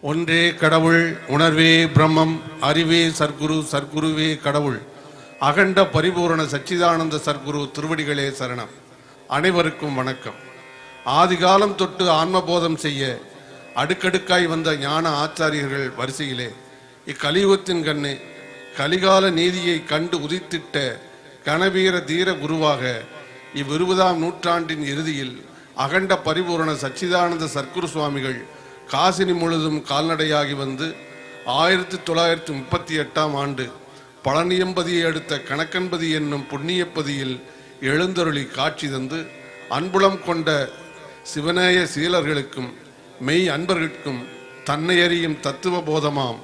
ஒன்றே கடவுள், உணர்வே பிரம்மம், அறிவே சர்க்குரு, சர்க்குருவே கடவுள், அகண்ட பரிபூரண சச்சிதானந்த சர்க்குரு திருவடிகளே சரணம். அனைவருக்கும் வணக்கம். ஆதிகாலம் தொட்டு ஆன்மபோதம் செய்ய அடுக்கடுக்காய் வந்த ஞான ஆச்சாரியர்கள் வரிசையிலே இக்கலியுகத்தின் கண்ணே கலிகால நீதியை கண்டு உதித்திட்ட கணவீர தீர குருவாக இவ்விருபதாம் நூற்றாண்டின் இறுதியில் அகண்ட பரிபூரண சச்சிதானந்த சர்க்குரு சுவாமிகள் காசினி முழுதும் கால்நடையாகி வந்து 1938 ஆண்டு பழனியம்பதியை அடுத்த கணக்கன்பதி என்னும் புண்ணியப்பதியில் எழுந்தருளி காட்சி தந்து அன்புளம் கொண்ட சிவநேய சீலர்களுக்கும் மெய் அன்பர்களுக்கும் தன்னை அறியும் தத்துவ போதமாம்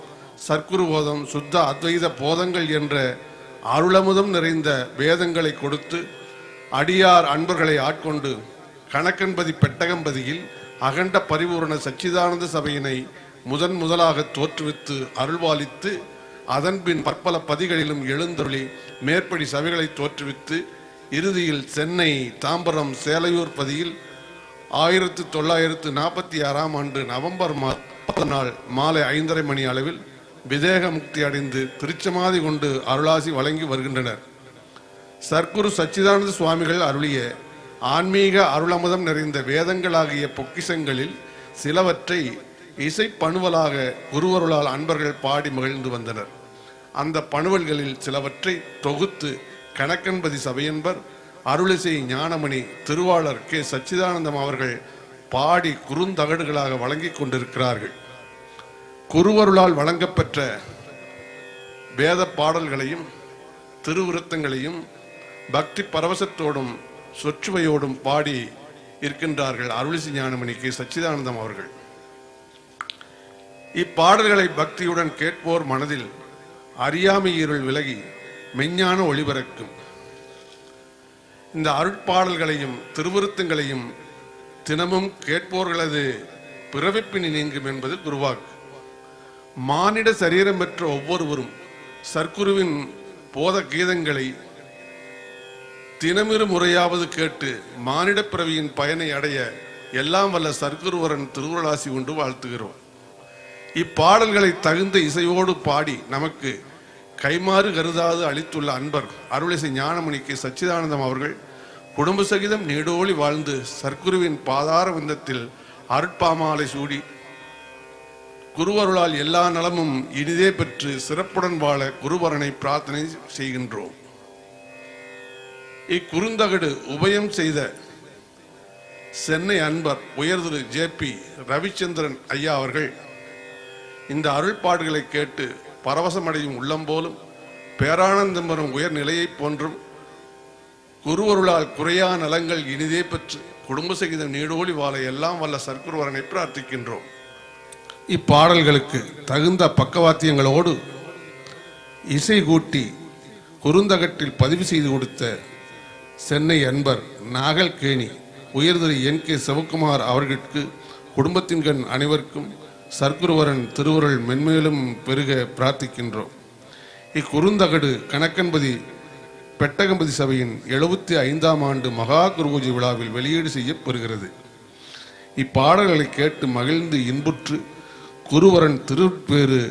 சர்க்குரு போதம், சுத்த அத்வைத போதங்கள் என்ற அருளமுதம் நிறைந்த வேதங்களை கொடுத்து அடியார் அன்பர்களை ஆட்கொண்டு கணக்கன்பதி பெட்டகம்பதியில் அகண்ட பரிபூரண சச்சிதானந்த சபையினை முதலாக தோற்றுவித்து அருள்வாளித்து அதன்பின் பற்பல பதிகளிலும் எழுந்தருளி மேற்படி சபைகளை தோற்றுவித்து இறுதியில் சென்னை, தாம்பரம், சேலையூர் பதியில் 1946 ஆண்டு நவம்பர் நாள் மாலை 5:30 மணி அளவில் விதேக முக்தி அடைந்து திருச்சமாதி கொண்டு அருளாசி வழங்கி வருகின்றனர். சர்க்குரு சச்சிதானந்த சுவாமிகள் அருளிய ஆன்மீக அருளமுதம் நிறைந்த வேதங்களாகிய பொக்கிஷங்களில் சிலவற்றை இசை பணுவலாக குருவருளால் அன்பர்கள் பாடி மகிழ்ந்து வந்தனர். அந்த பணுவல்களில் சிலவற்றை தொகுத்து கணக்கன்பதி சபையன்பர் அருளிசை ஞானமணி திருவாளர் கே சச்சிதானந்தம் அவர்கள் பாடி குறுந்தகடுகளாக வழங்கி கொண்டிருக்கிறார்கள். குருவருளால் வழங்கப்பெற்ற வேத பாடல்களையும் திருவிருத்தங்களையும் பக்தி பரவசத்தோடும் சொற்றுமையோடும் பாடி இருக்கின்றார்கள் அருளிசை ஞானமணி கே சச்சிதானந்தம் அவர்கள். இப்பாடல்களை பக்தியுடன் கேட்போர் மனதில் அறியாமை இருள் விலகி மெஞ்ஞான ஒளிபரக்கும். இந்த அருட்பாடல்களையும் திருவிருத்தங்களையும் தினமும் கேட்போர்களது பிறவிப்பினி நீங்கும் என்பது குருவாக்கு. மானிட சரீரம் பெற்ற ஒவ்வொருவரும் சர்க்குருவின் போத கீதங்களை தினமிரு முறையாவது கேட்டு மானிட பிறவியின் பயனை அடைய எல்லாம் வல்ல சர்க்குருவரன் திருவுருளாசி கொண்டு வாழ்த்துகிறோம். இப்பாடல்களை தகுந்த இசையோடு பாடி நமக்கு கைமாறு கருதாது அளித்துள்ள அன்பர் அருளிசை ஞானமணிக்கு சச்சிதானந்தம் அவர்கள் குடும்ப சகிதம் நீடோழி வாழ்ந்து சர்க்குருவின் பாதார விந்தத்தில் அருட்பாமாலை சூடி குருவருளால் எல்லா நலமும் இனிதே பெற்று சிறப்புடன் வாழ குருவரனை பிரார்த்தனை செய்கின்றோம். இக்குறுந்தகடு உபயம் செய்த சென்னை அன்பர் உயர் திரு JP ரவிச்சந்திரன் ஐயா அவர்கள் இந்த அருள்பாடுகளை கேட்டு பரவசமடையும் உள்ளம் போலும் பேரானந்தம் வரும் உயர் நிலையை போன்றும் குருவருளால் குறையா நலங்கள் இனிதே பெற்று குடும்ப சகிதம் நீடோழி வாழ எல்லாம் வல்ல சர்க்குருவரனை பிரார்த்திக்கின்றோம். இப்பாடல்களுக்கு தகுந்த பக்கவாத்தியங்களோடு இசை கூட்டி குறுந்தகட்டில் பதிவு செய்து கொடுத்த சென்னை அன்பர் நாகல்கேணி உயர் திரு NK சிவகுமார் அவர்களுக்கு குடும்பத்தின் கண் அனைவருக்கும் சர்க்குருவரன் திருவுருள் மென்மேலும் பெருக பிரார்த்திக்கின்றோம். இக்குறுந்தகடு கணக்கன்பதி பெட்டகம்பதி சபையின் 75ஆம் ஆண்டு மகா குருபூஜை விழாவில் வெளியீடு செய்யப்பெறுகிறது. இப்பாடல்களை கேட்டு மகிழ்ந்து இன்புற்று குருவரன் திருப்பேறு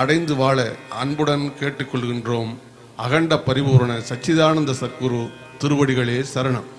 அடைந்து வாழ அன்புடன் கேட்டுக்கொள்கின்றோம். அகண்ட பரிபூரண சச்சிதானந்த சர்க்குரு திருவடிகளே சரணம்.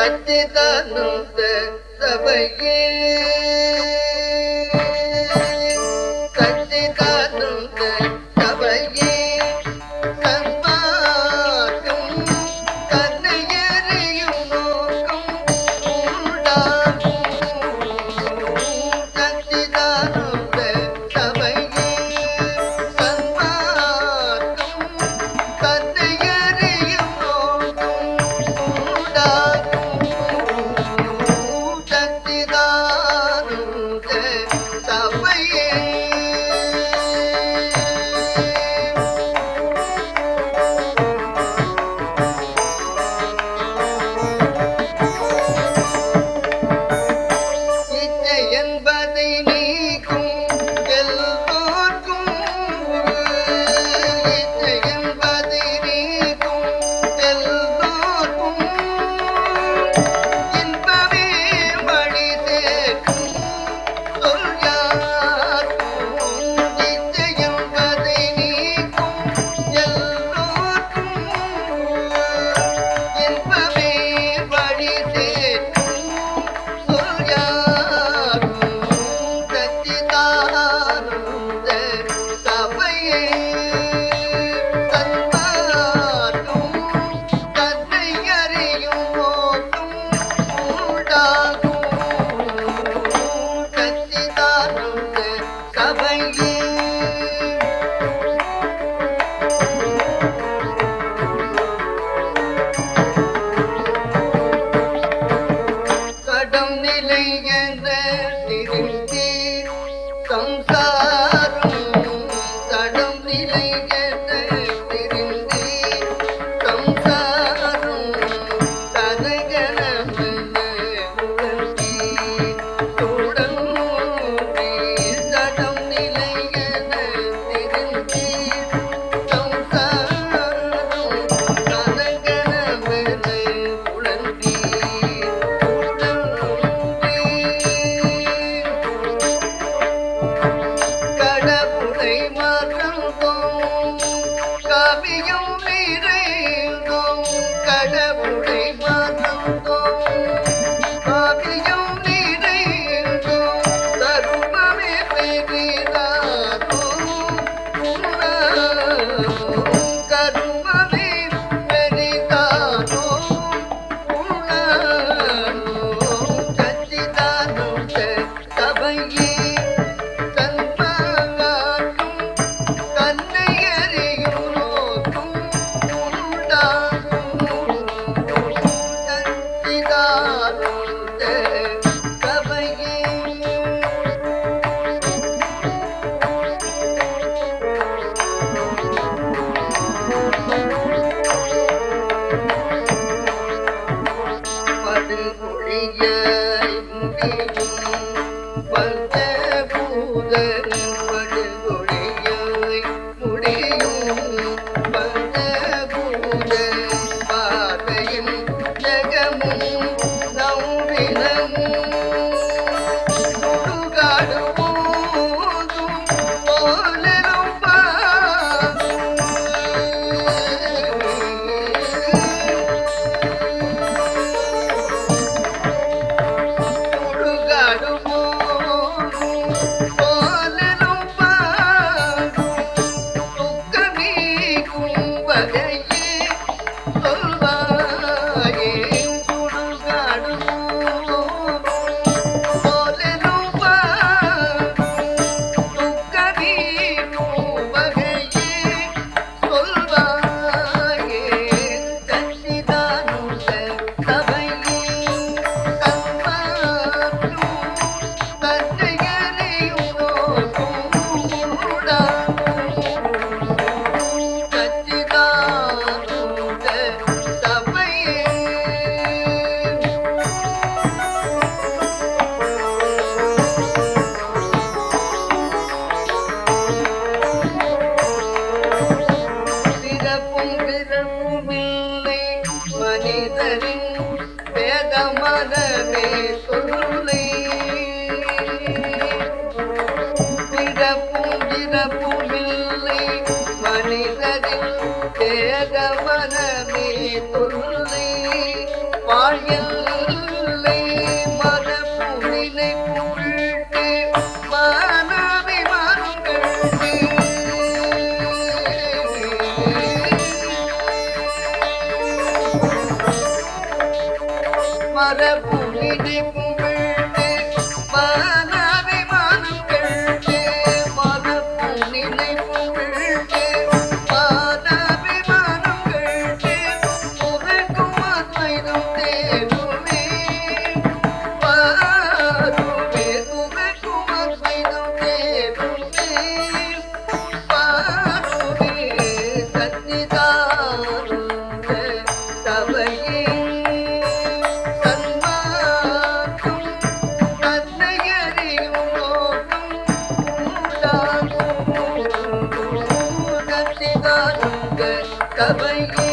சத்திதானந்த சபையே சத்திதானந்த சபையே சன்மார்க்கம் கண்ணையறியும் நோக்கம் உண்டாகும் சத்திதானந்த சபையே சன்மார்க்கம் கண்ணையறியும் நோக்கம் உண்டாகும் சத்திதானந்த சபையே இச்சை என்பதை நீக்கும் எல்லோர்க்கும் இச்சை என்பதை நீக்கும் எல்லோர்க்கும் இன்பமே வழி சேர்க்கும் சொல் யார்க்கும் இச்சை என்பதை நீக்கும் எல்லோர்க்கும் இன்பமே வழி சேர்க்கும் சொல் யார்க்கும் சத்திதானந்த சபையே சன்மார்க்கம் தன்னை அறியும் நோக்கம் உண்டாகும் சத்திதானந்த சபையே கடம் நிலை என்ற திருந்தி சம்சாரம் கடம் நிலை என்ற திருந்தி சம்சாரம் தனகனமென உணர்த்தி தொடர்ந்து கடம் நிலை என திருந்தி சம்சாரம் தனகனமென உணர்த்தி கடவுளை மறந்தோம் கவியும் நிறைந்தோம் கடவுளை மறந்தோம் கவியும் நிறைந்தோம் தருமமே பெரிதாரோ கருமமே பெரிதாரோ சச்சிதானந்த சபையே சன்மார்க்கம் தன்னை அறியும் நோக்கம் உண்டாகும் சச்சிதானந்த சபையே படுகொழியாய் முடியும் பஞ்சபூதன் படுகொழியாய் முடியும் பஞ்சபூத பாதையும் ஜகமும் நம்பினமும் சுடுகாடு போதும் போலரும் பாகும் மாதரின் வேதமனமே சொல்லை பிறப்பும் பிறப்பும் இல்லை மனிதரின் வேதமனமே சொல்லை வாழ்வில்லை மரபுவினை புகழ்ந்து மானவி மருங்கள்கு மரபுவினை புகழ்ந்து மானவி மருங்கள்கு மரபுவினை புகழ்ந்து மானவி மருங்கள்கு உரைக்கும் அத்வைதம் தேவுமே பாருமே உரைக்கும் அத்வைதம் தேவுமே பாருமே சத்திதானந்த சபையே சன்மார்க்கம் தன்னையறியும் நோக்கம் உண்டாகும் சத்திதானந்த சபையே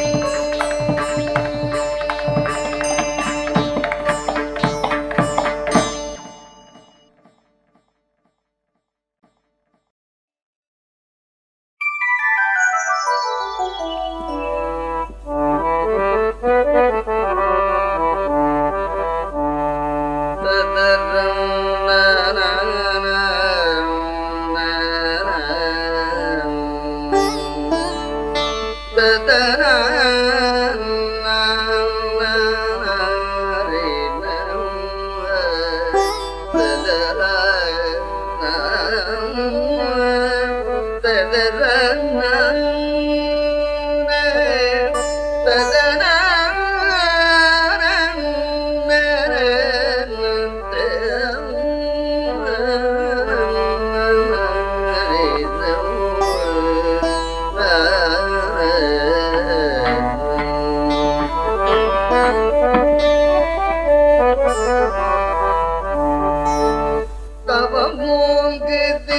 தவமோங்குது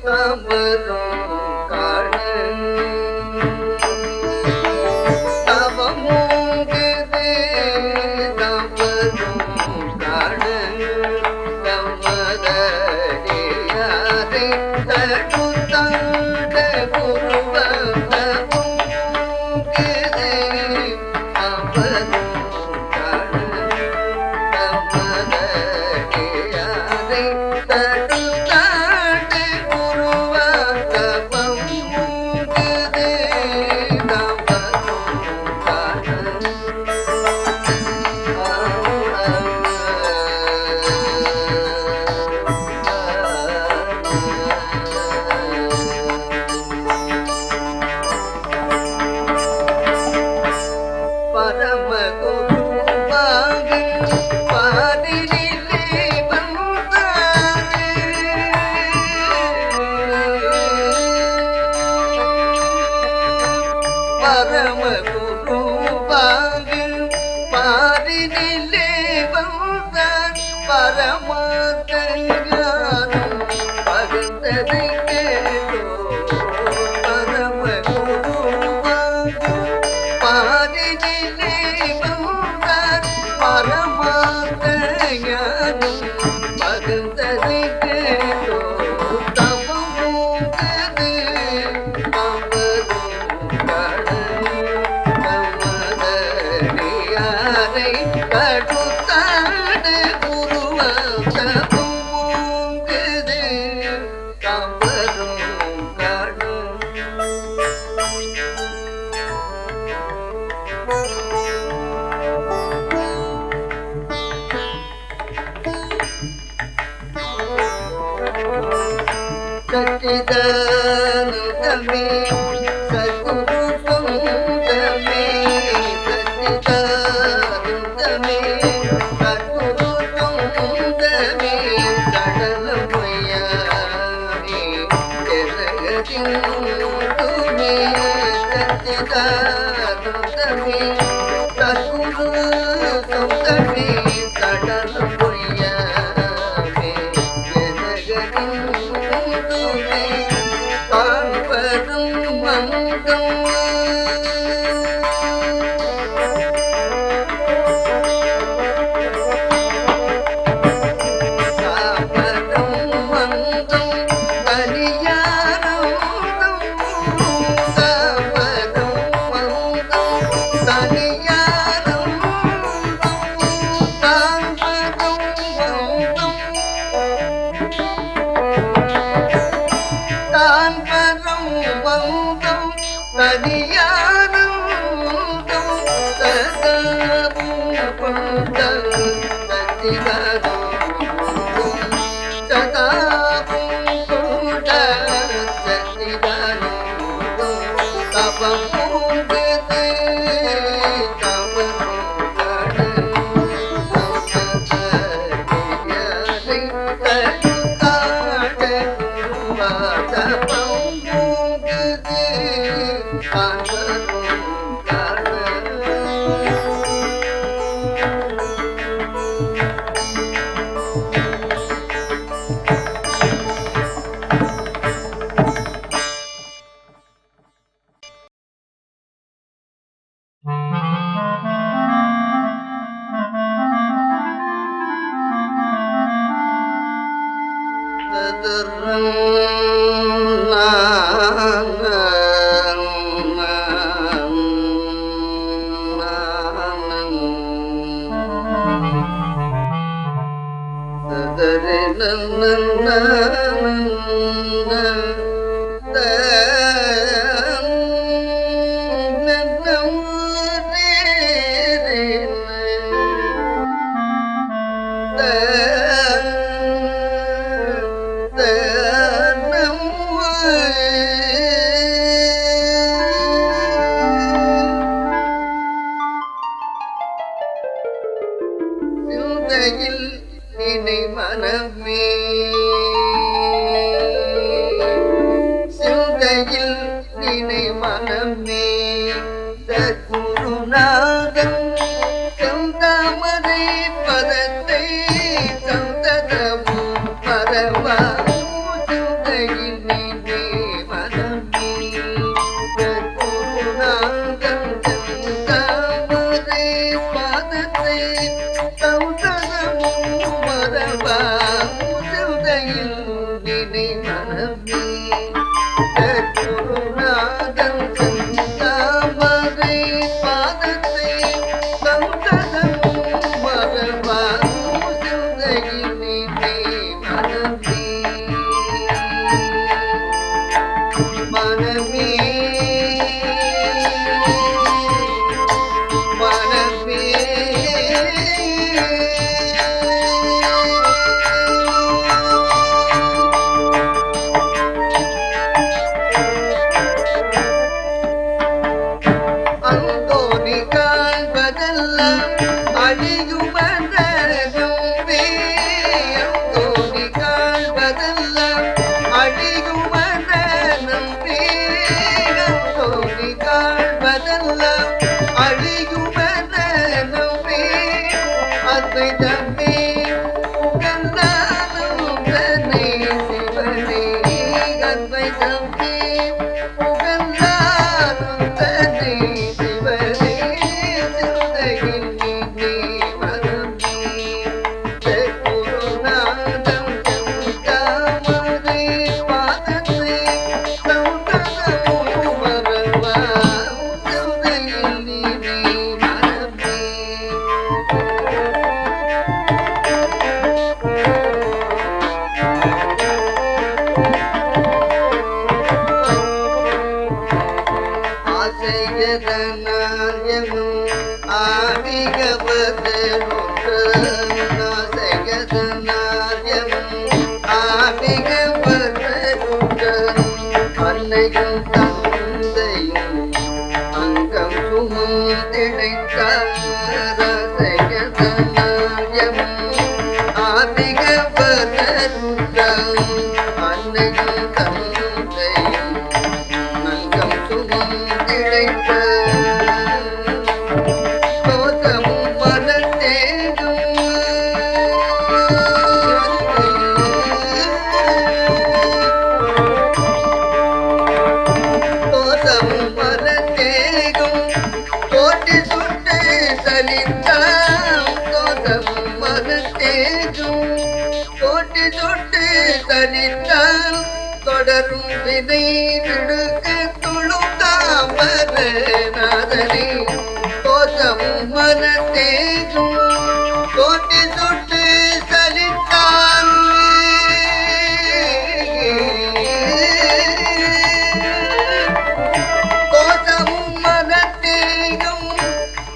தவறும் காண தவமோங்குது தவறும் காண தமதடியாரை தடுத்தாண்ட குருவமுங்குது தவறும் காண தமதடியாரை தடுத்தாண்ட குருவமுங்குது தவறும் காண பரமகுருவாக பாதிரிலே வந்தாரே பரமகுருவாக பாதிரிலே வந்தார் பரமாத்மஞானம் பகந்ததை கேட்டோ பரமகுருவாக பாதிரிலே வந்தார் பரமாத்மஞானம் பகந்ததை கேட்டோ தவமோங்குது தவறும் காண தமதடியாரை தடுத்தாண்ட குருவமுங்குது தவறும் காண சச்சிதானந்தமே சத்குரு சொந்தமே சச்சிதானந்தமே சத்குரு சொந்தமே கடலமையானே ஜனகதின் துமே சச்சிதானந்தமே சத்குரு சொந்தமே கடலமையானே ஜனகதின் துமே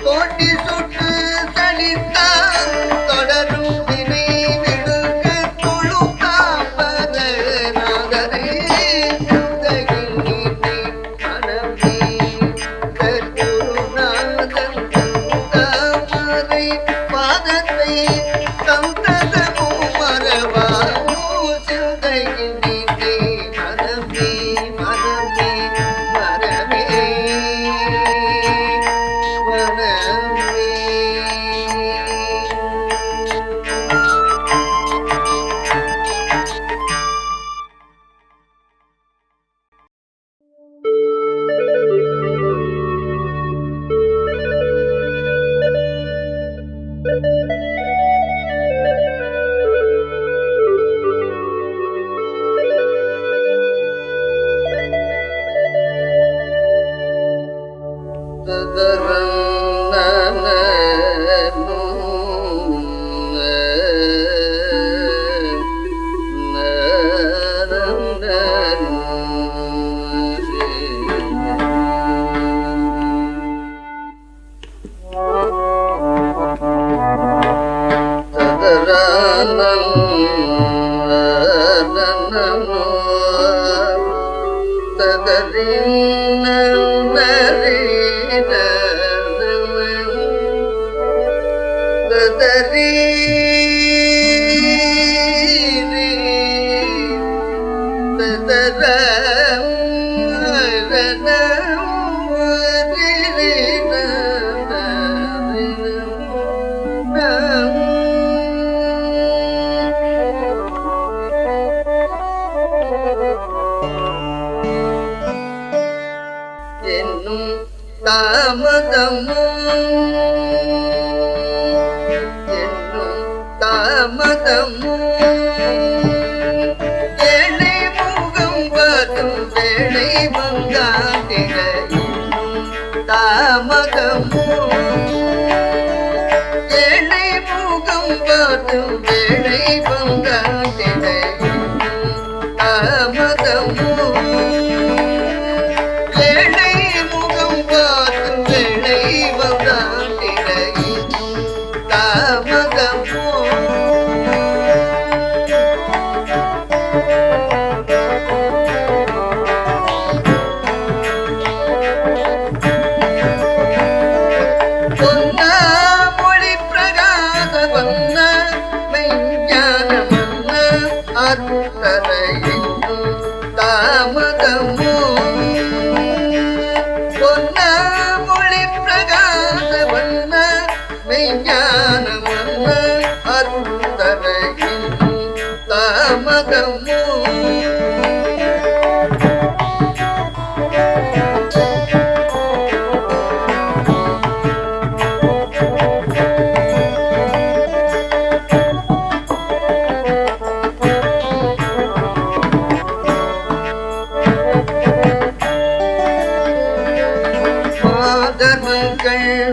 கோட்டி என்னும் தாமதமும் ஏழை முகம் வரும் வேளை வந்தாண்டிட தாமதமும் ஏழை முகம் வரும் வேளை வந்தாண்டிட தாமதமும் ஏழை முகம் வரும் வேளை வந்தாண்டிட தாமதமும்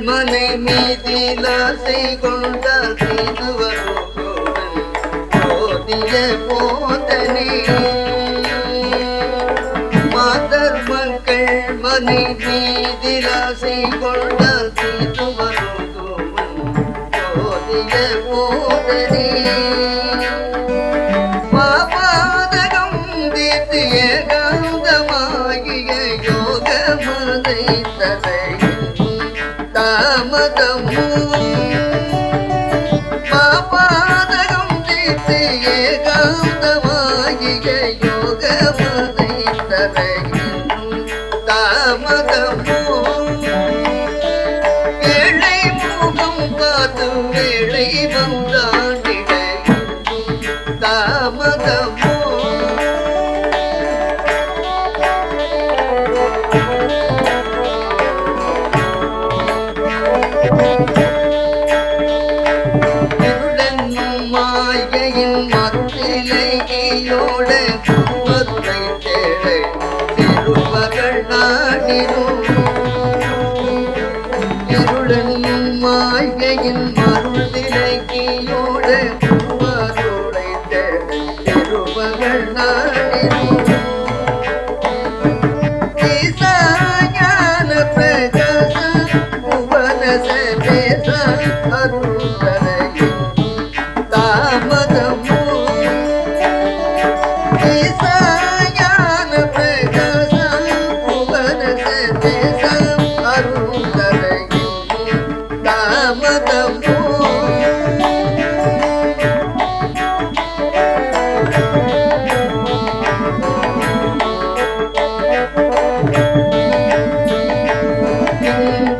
மனை மீதில் ஆசை கொண்டால் செய்து வருவோவன் போதிய போதனே மாதர் மக்கள் மனை மீதில் ஆசை கொண்டால் செய்து வருவோவன் போதிய போதனே பாபாதகம் தீர்த்து ஏகாந்தமாகிய யோக மதை தரை பாபாதகம் தீர்த்து ஏகாந்தமாகிய யோகமதை தரையும் தாமதமோ ஏழை முகம் பார்த்து வேளை வந்தாண்டிட தாமதமோ மாயையின் மத்திலையோட மதுரை தேட திருமகள் நாடினோம் இருளன் மாயையின் மருதிலையோட மதுரை தேட திருமகள் நாடினோம் ஈசாஞான பிரகாச புவனச தேச அருள்தரையும் தாமதமோ ஈசாஞான பிரகாச புவனச தேச அருள்தரையும் தாமதமோ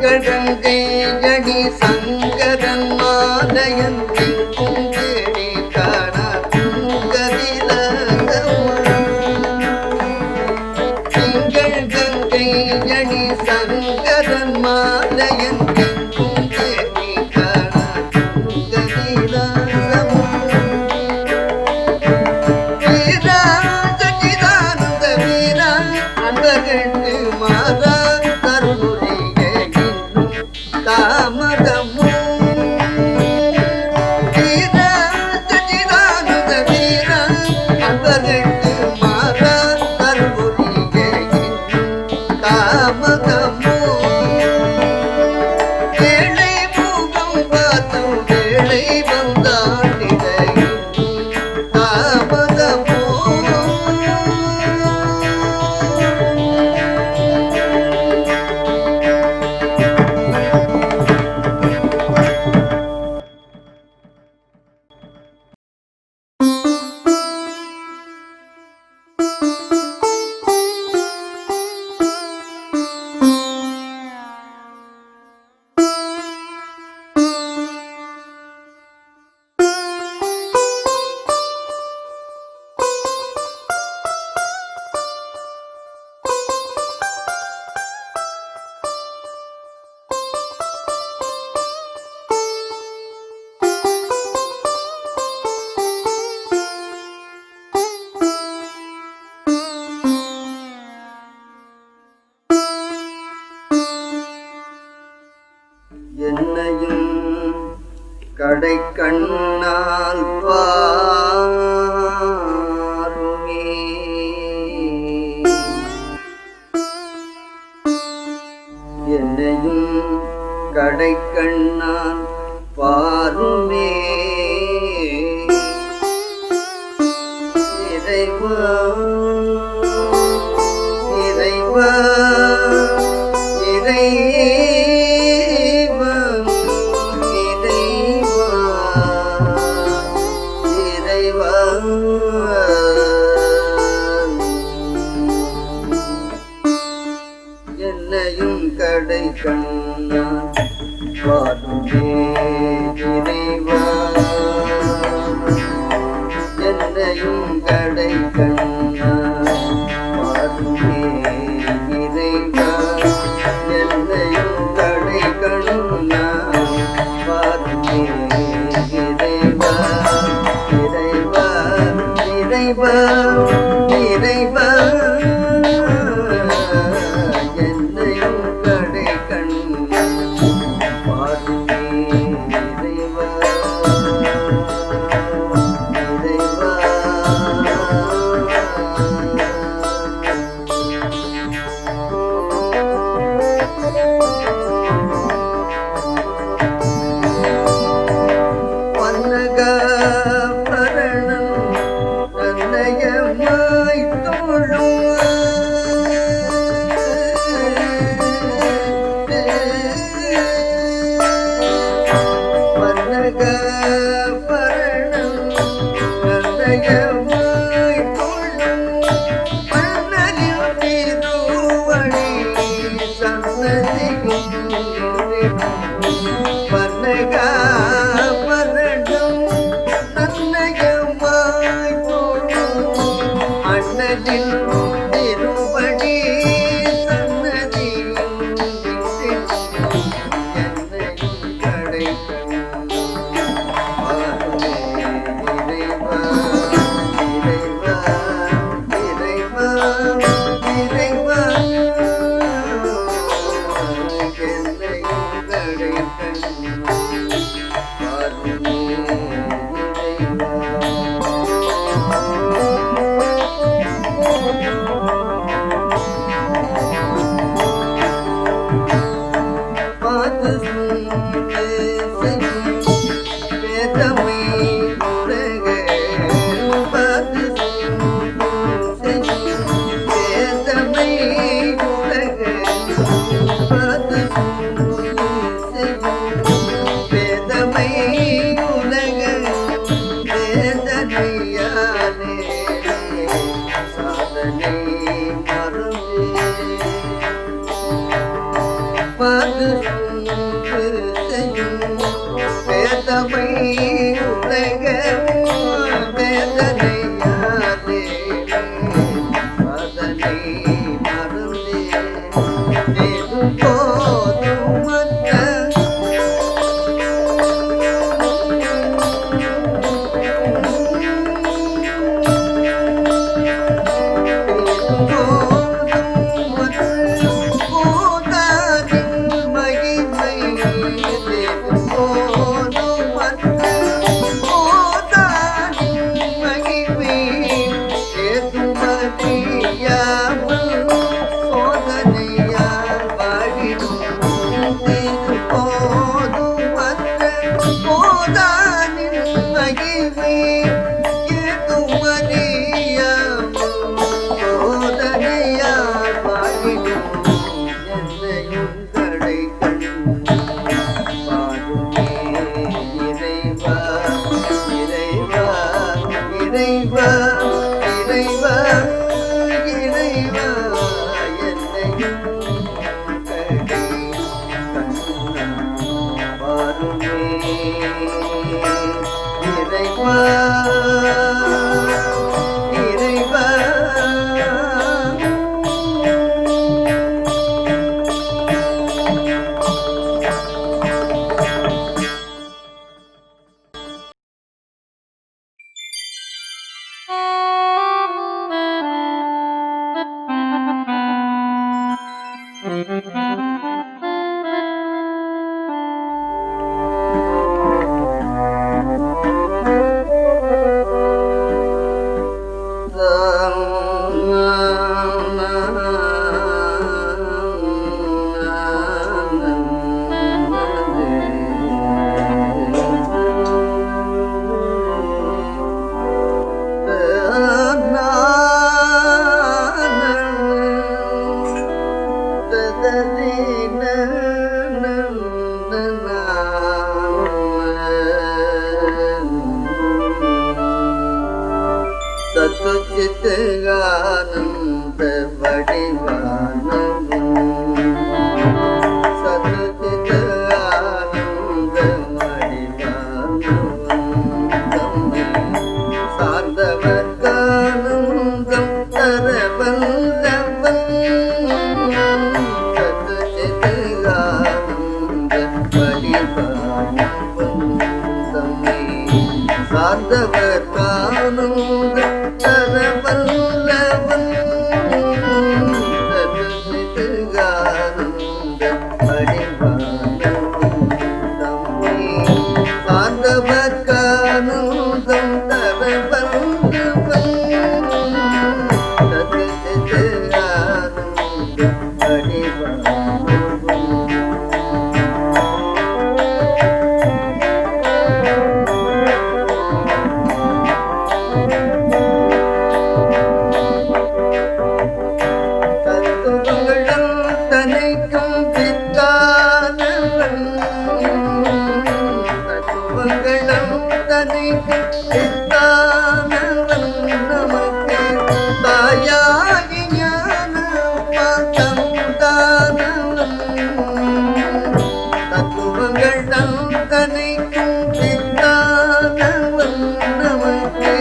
கங்கை ஜடி சங்கரன் மாலயன் எங்கும் தேடி காண திங்கள் கங்கை ஜடி சங்கரன் மாலயன் எங்கும் தேடி காண வீரா சச்சிதானந்த வீரா அன்பகண்டு மாதா தாமதம் கடை கண்ணால் பாருமே என்னையும் கடை கண்ணால் பாருமே இறைவா இறைவா இறைவா இறைவா என்னையும் கடை கண்ணால் பாருமே இறைவா என்னையும் கடை கண்ணால் பாருமே இறைவா என்னையும் கடை கண்ணால் பாருமே இறைவா இறைவா இறைவா இறைவா என்னையும் கடை கண்ணால் பாருமே இறைவா இறைவா வண்ணகபரணம் நன்னயமாய் தோழும் வண்ணகபரணம் நன்னயமாய் தோழும் மன்னரில் திருவடி சன்னதியும் வண்ணகபரணம் நன்னயமாய் தோழும் மன்னரில் திருவடி சன்னதியும் என்னையும் கடை பாருமே இறைவா இறைவா இறைவா இறைவா என்னையும் கடை பாருமே பாது வேதமை உலக பாது வேதமை உலக பாது வேதமை உலக வேதனையாலே சாதனை மறந்து பாது வேதமை உலக வேதனையாலே சாதனை மறந்து ஏது போதுமற்ற இறைவா இறைவா இறைவா என்னையும் கடை கண்ணால் பாருமே இறைவா இறைவா சித்து ஆனந்த வடிவானமும் சத்து சித்து ஆனந்த வடிவானமும் தம்மை சார்ந்தவர் கானந்தம் தர வல்லவன் சத்து சித்து ஆனந்த வடிவானமும் தம்மை சார்ந்தவர் கானந்த தர வல்லவன் சத்து சித்து ஆனந்த வடிவானமும் தம்மை சார்ந்தவர் கானந்தம் தர வல்லவன் சத்து சித்து ஆனந்த வடிவானமும் தத்துவங்கள் தனைக்கும் பித்தானவன் தத்துவங்களும் தனைக்கும் பித்தானவன் நமக்கு தாயாகி ஞான பாதம் தானவன் தத்துவங்களும் தனைக்கும் பித்தானவன் நமக்கு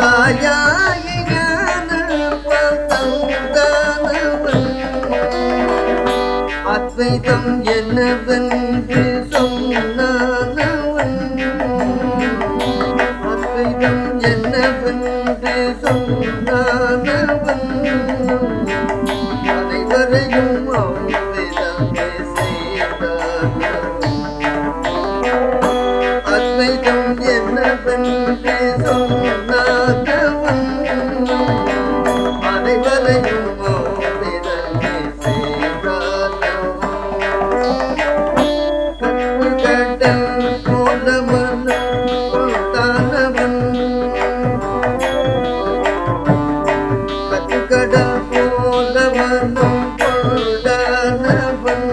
தாயாகி ஞான பாதம் தானவன் அத்வைதம் என்னவென்று சொன்னானவன் அத்வைதம் என்னவென்று சொன்னானவன் அனைவரையும் அவ்விதமே செய்தானவன் அத்வைதம் என்னவென்று சொன்னானவன் அனைவரையும் அவ்விதமே செய்தானவன் கட்டுக்கடல் போல மனம் கொண்டானவன் கட்டுக்கடல் போல மனம் கொண்டானவன்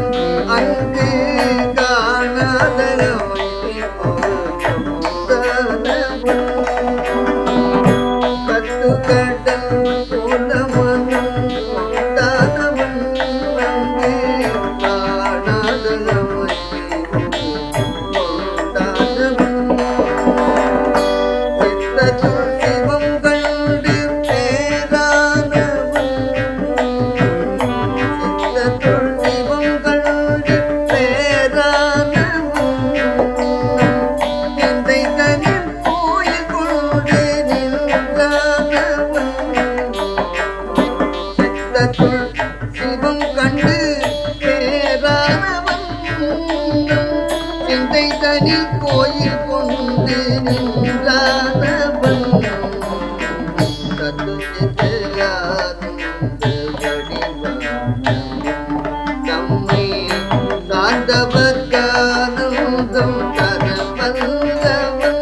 அங்கு காணாத அமைதி கொண்டானவன் கட்டுக்கடல் போல மனம் கொண்டானவன் அங்கு காணாத அமைதி கொண்டானவன் சித்தத்துள் சிவம் கண்டு பேரானவன் சித்தத்துள் சிவம் கண்டு பேரானவன் சிந்தை தனில் கோயில் கொண்டு நின்றானவன் சித்தத்துள் சிவம் கண்டு பேரானவன் சிந்தை தனில் கோயில் கொண்டு நின்றானவன் சத்து சித்து ஆனந்த வடிவானமும் தம்மை சார்ந்தவர் கானந்தம் தர வல்லவன்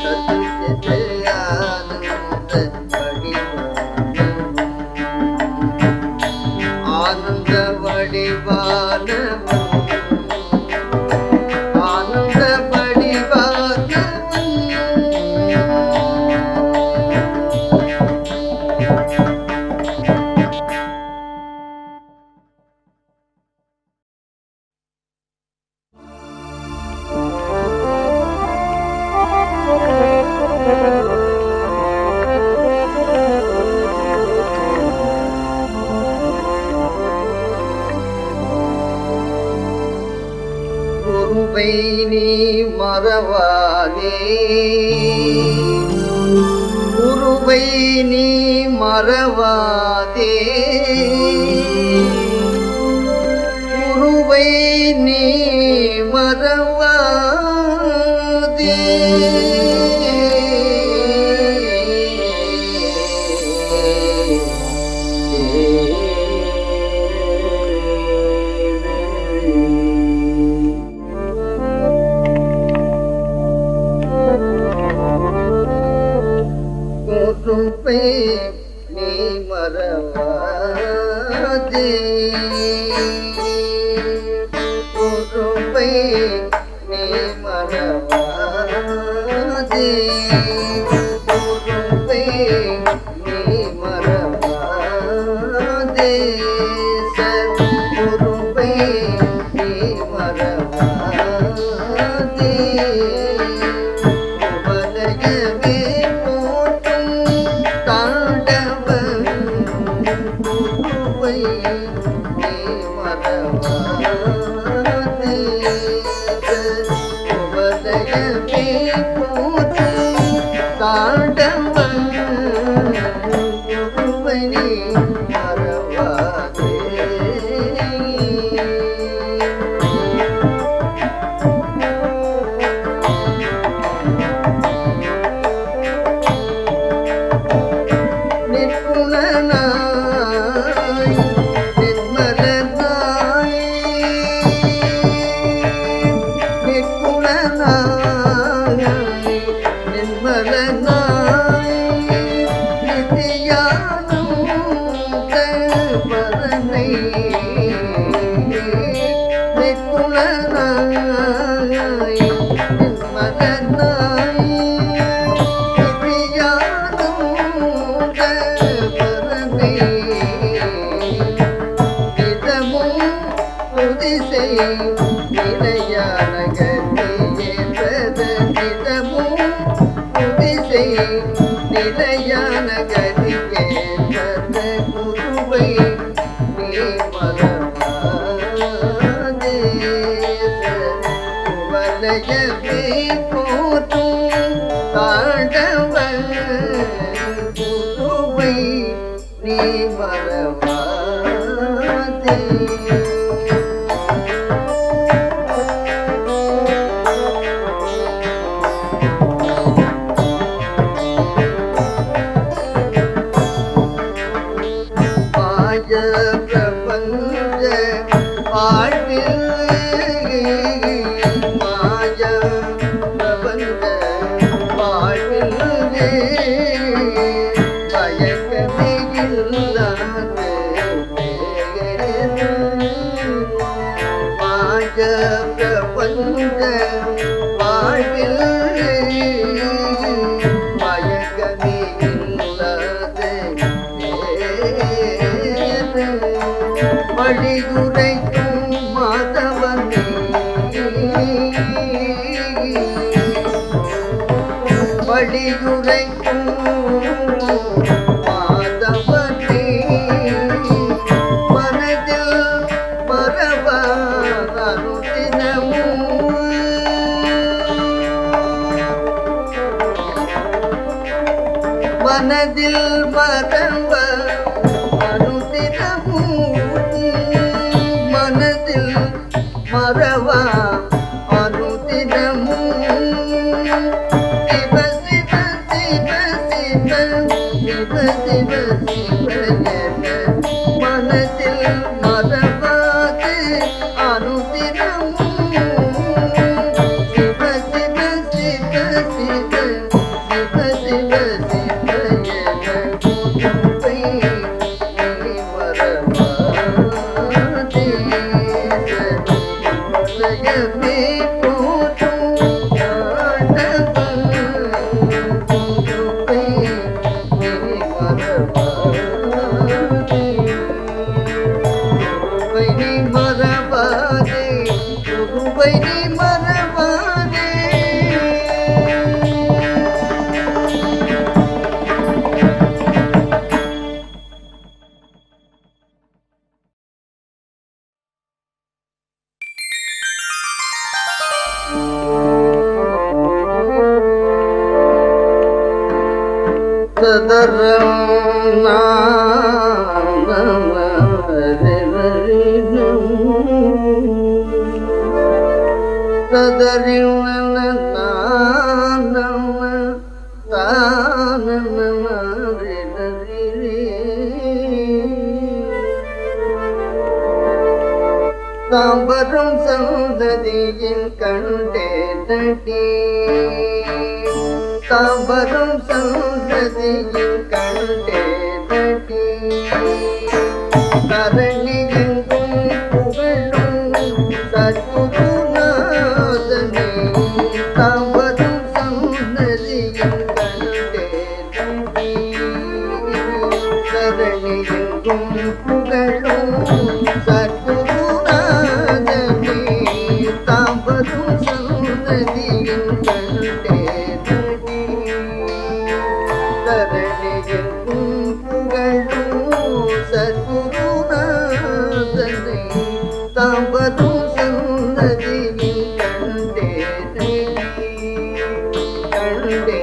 சத்து சித்து ஆனந்த வடிவானமும் ஆனந்த வடிவானவன் ஆனந்த வடிவானவன் குருவை நீ மறவாதே குருவை நீ மறவாதே குருவை நீ மறவாதே குருவை நீ மறவாதே குருவை நீ மறவாதே குருவை உலகமே போற்றும் காண்டவன் குருவை நீ மறவாதே. வழிகுரைக்கும் மாதவனே வழிகுரைக்கும் மாதவனே மனதில் மறவானுதினமும் மனதில் மறவ மறவா அனுதினமும் சிவ சிவ சிவ சிவ சிவ சிவ சிவ என மனதில் மறவாது அனுதினமும் சிவ சிவ சிவ சிவ சிவ சிவ சிவ என குருவை நீ மறவாதே. உலகமே போற்றும் காண்டவன் குருவை நீ மறவாதே. குருவை நீ மறவாதே. குருவை நீ மறவாதே. சதரம் தாம்பரம் சந்ததியில் கண்டே நடி தாம்பரம் சந்ததியில் கண்டே நடி தரணி எங்கும் புகழும் சத்குருநாதனே தாம்பரம் சந்ததியில் கண்டே நடி தரணி எங்கும் புகழும் சத்குருநாதனே தாம்பரம் சந்ததியில் கண்டே சத்குருநாதனை தாம்பரம் சந்ததியில் கண்டே கண்டே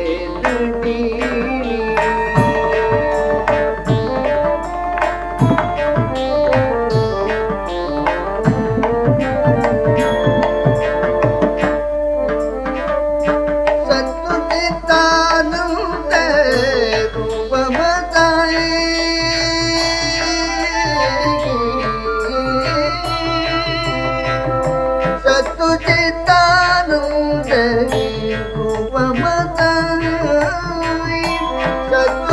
சத்துதித்தானந்த ரூபமதாயே சத்துதித்தானந்த ரூபமதாயே சத்துதித்தானந்த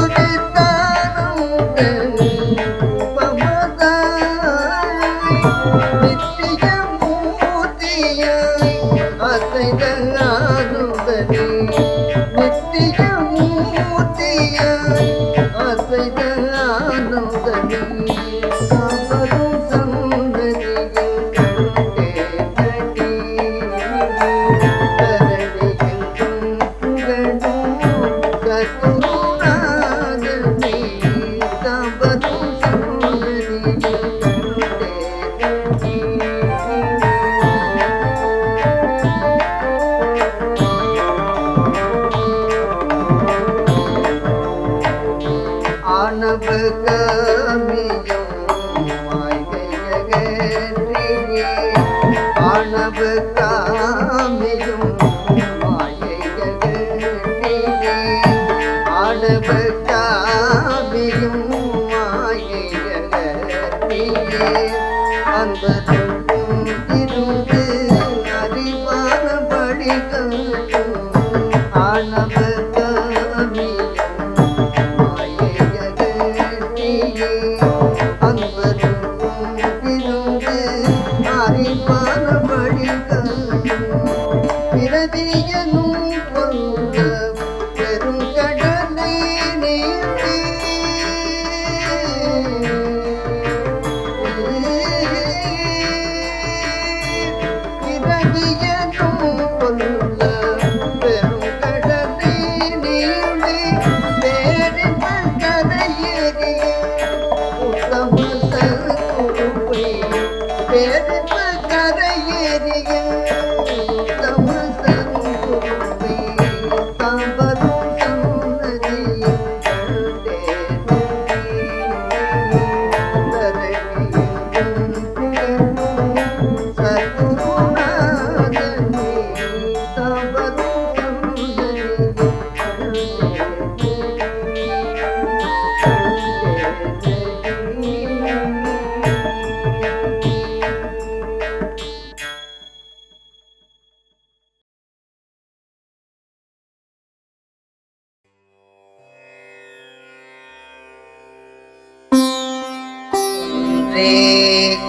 ரூபமதாயே நித்திய மூர்த்தியாய் அசைதலானுதனே நித்திய மூர்த்தியாய் அசைதலானுதனே தாம்பரம் சந்ததியில் கண்டே நடி தரணியெங்கும் புகழும் சத்குருநாதனே தாம்பரம் சந்ததியில் கண்டே நடி இருந்து அறிவானபடி ஆனவர் மாயையகற்றியே அன்பருக்கும் இருந்து அறிவானபடி பிரதியனும் கொண்ட பெருங்கடலை நீந்தி பிரதியனும் கொண்ட பெருங்கடலை நீந்தி பேரின்பக் கரையேறி உத்தம சத்குருவை பேரின்பக் கரையேறிய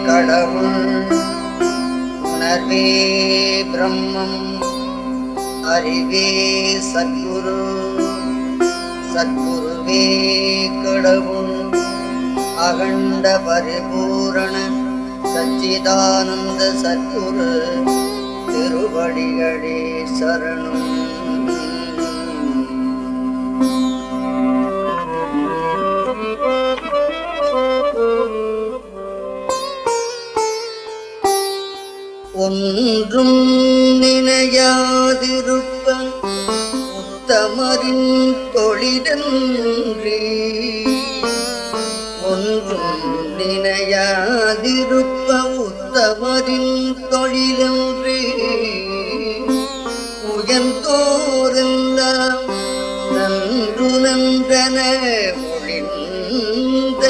கடவுள் உணர்வே பிரம்மம் அறிவே சத்குரு சத்குருவே கடவுள் அகண்ட பரிபூரண சச்சிதானந்த சத்குரு திருவடிகளே சரணம். ஒன்றும் நினையாதிருப்ப உத்தமரின் தொழிலன்றி ஒன்றும் நினையாதிருப்ப உத்தமரின் தொழிலன்றி உயர்ந்தோரெல்லாம் நன்று நன்றன மொழிந்த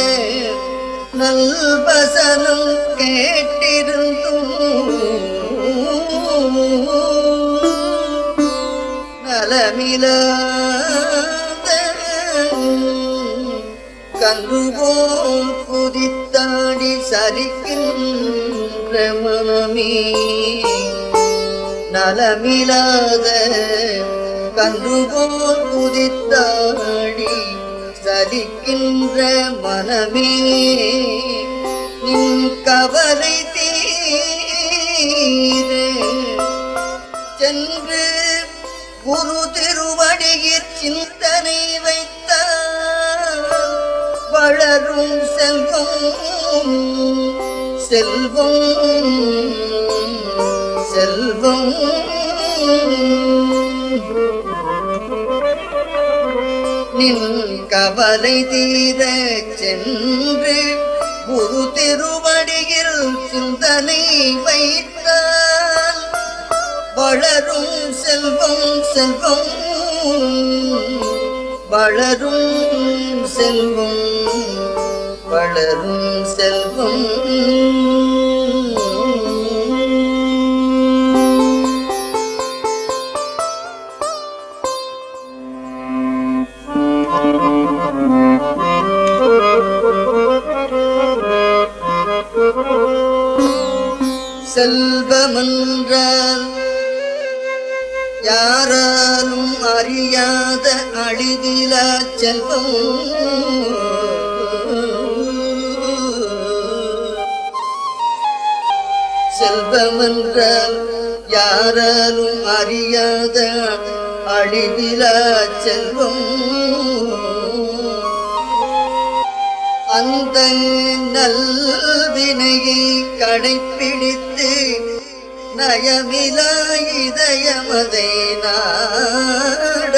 நல்வசனம் கேட்டிருந்தும் நலமிலாத கன்றுபோல் குதித்தாடி சரிக்கின்ற மனமே நலமிலாத கன்றுபோல் குதித்தாடி சரிக்கின்ற மனமே நின் கவலை தீர சென்று குரு திருவடியிற் சிந்தனை வைத்தார் வளரும் செல்வம் செல்வம் செல்வம் நின் கவலை தீர சென்று குரு திருவடியில் சிந்தனை வைத்தால் வளரும் செல்வம் செல்வம் வளரும் செல்வம் வளரும் செல்வம். செல்வமென்றால் யாராலும் அறியாத அழிவிலா செல்வம் செல்வமென்றால் யாராலும் அறியாத அழிவிலா செல்வம் அந்த நல்வினையை கடைப்பிடித்து நயமிலா இதயமதை நாட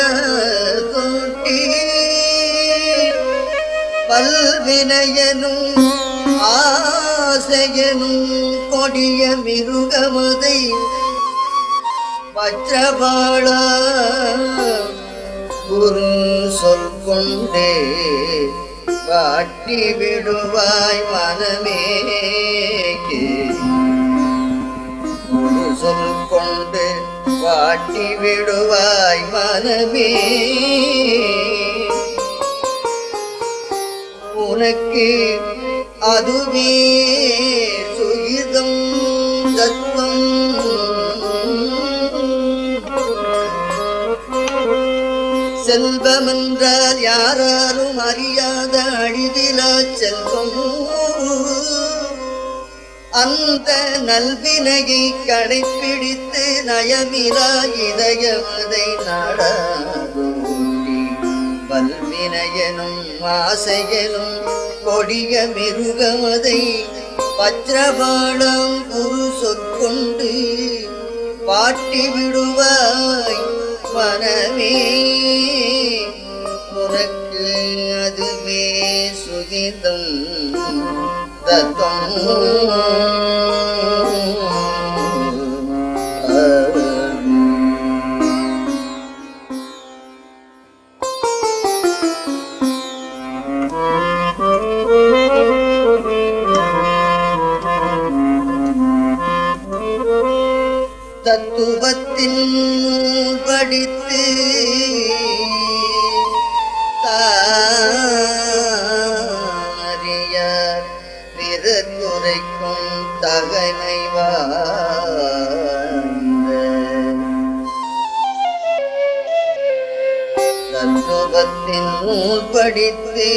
தூட்டி பல்வினையனும் ஆசையனும் கொடிய மிருகமதை வச்சபாளா குரு சொல் கொண்டே காட்டி விடுவாய் மனமே ஒரு சொல் கொண்டு வாட்டி விடுவாய் மனமே உனக்கு அதுவே சுகிதம் தத்துவம் செல்வம் என்றால் யாராலும் அறியாத அழிவிலா செல்வம் அந்த நல்வினையை கடைப்பிடித்து நயமிலா இதயமதை நாடாதோடி வல்வினையனும் ஆசையனும் கொடிய மிருகமதை வஜ்ரபாணம் குரு சொற்கொண்டு பாட்டி விடுவாய் மனமே உனக்கு அதுவே சுகிதம் தத்துவம் தத்துவத்தின் படித்து தாரிய பிறத்துரைக்கும் தகமை வாழ்ந்த தத்துவத்தின் படித்து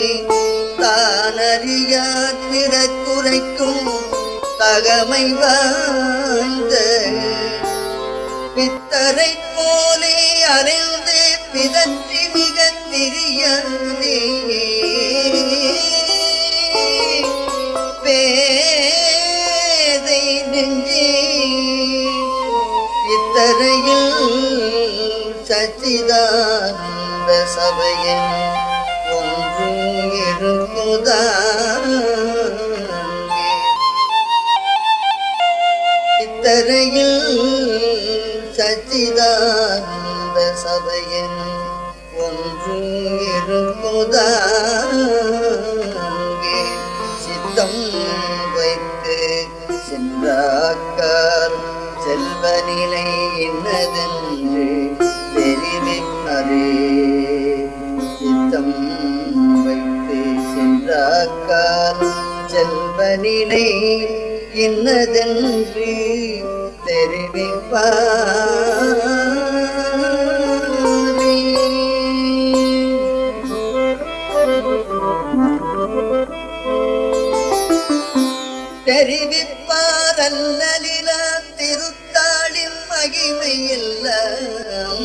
தானறியா பிறத்துரைக்கும் தகமை வாழ்ந்த பித்தரை போலே அறிந்து பிதற்றி மிக தெரியாதே பேதை நெஞ்சே இத்தரையில் சச்சிதானந்த சபையின் ஒன்று இருக்குதா இத்தரையில் சச்சிதானந்த சபையின் ஒன்று இருக்குதாங்கே சித்தம் வைத்து சென்றாக்கார் செல்வ நிலை என்னதென்று தெரிவிப்பதே சித்தம் வைத்து சென்றாக்கார் செல்வ நிலை இன்னதென்று தெரிவிப்பாரே தெரிவிப்பாரல்லிலா திருத்தாளின் மகிமை எல்லாம்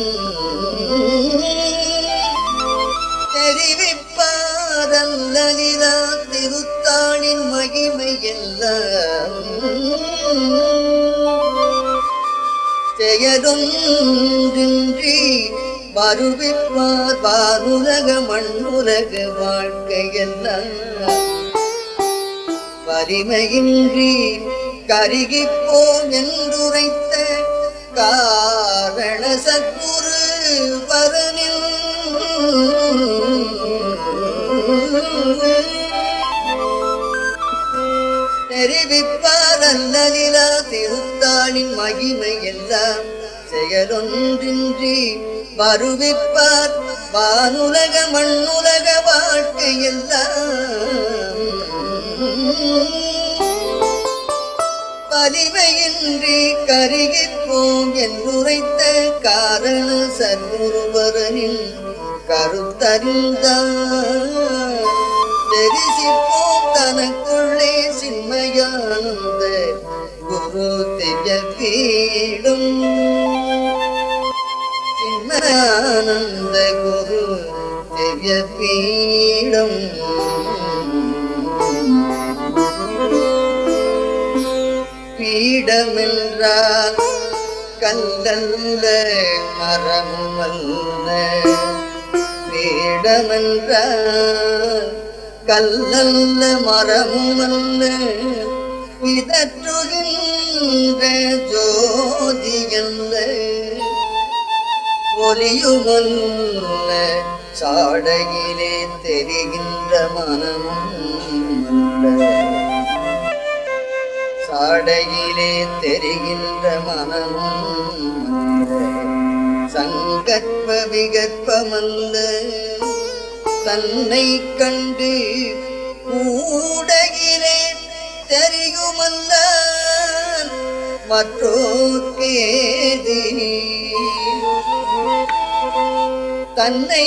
தெரிவிப்பாரல்லிலா திருத்தாளின் மகிமை எல்லாம் செயலொன்றின்றி வருவிப்பார் வானுலக மண்ணுலக வாழ்க்கையெல்லாம் வலிமையின்றி கருகிப்போம் என்றுரைத்த காரண சத்குரு பரனில் தெரிவிப்பார் அல்லதிலா திருத்தாளின் மகிமை எல்லாம் செயலொன்றின்றி வருவிப்பார் வானுலக மண்ணுலக வாழ்க்கை எல்லாம் வலிமையின்றி கருகிப்போம் என்றுரைத்த காரண சர்க்குருபரனின் கருத்தறிந்தார் தெரிசிப்போம் தனக்குள்ளே சின்மயானந்த குரு தெய்வீடும் சின்மயானந்த குரு தெய்வீடும் பீடமென்றால் கல்லல்ல மரமல்ல பீடமென்றால் கல்லல்ல மரமல்ல இதற்றுகின்ற ஜோதியல்ல ஒலியுமல்ல சாடையிலே தெரிகின்ற மனமும் அல்ல, சாடையிலே தெரிகின்ற மனமும் அல்ல, சங்கற்ப விகற்பமல்ல, தன்னை கண்டு கூடையிலே தெரியுமல்ல மற்றோர்க்கேது, தன்னை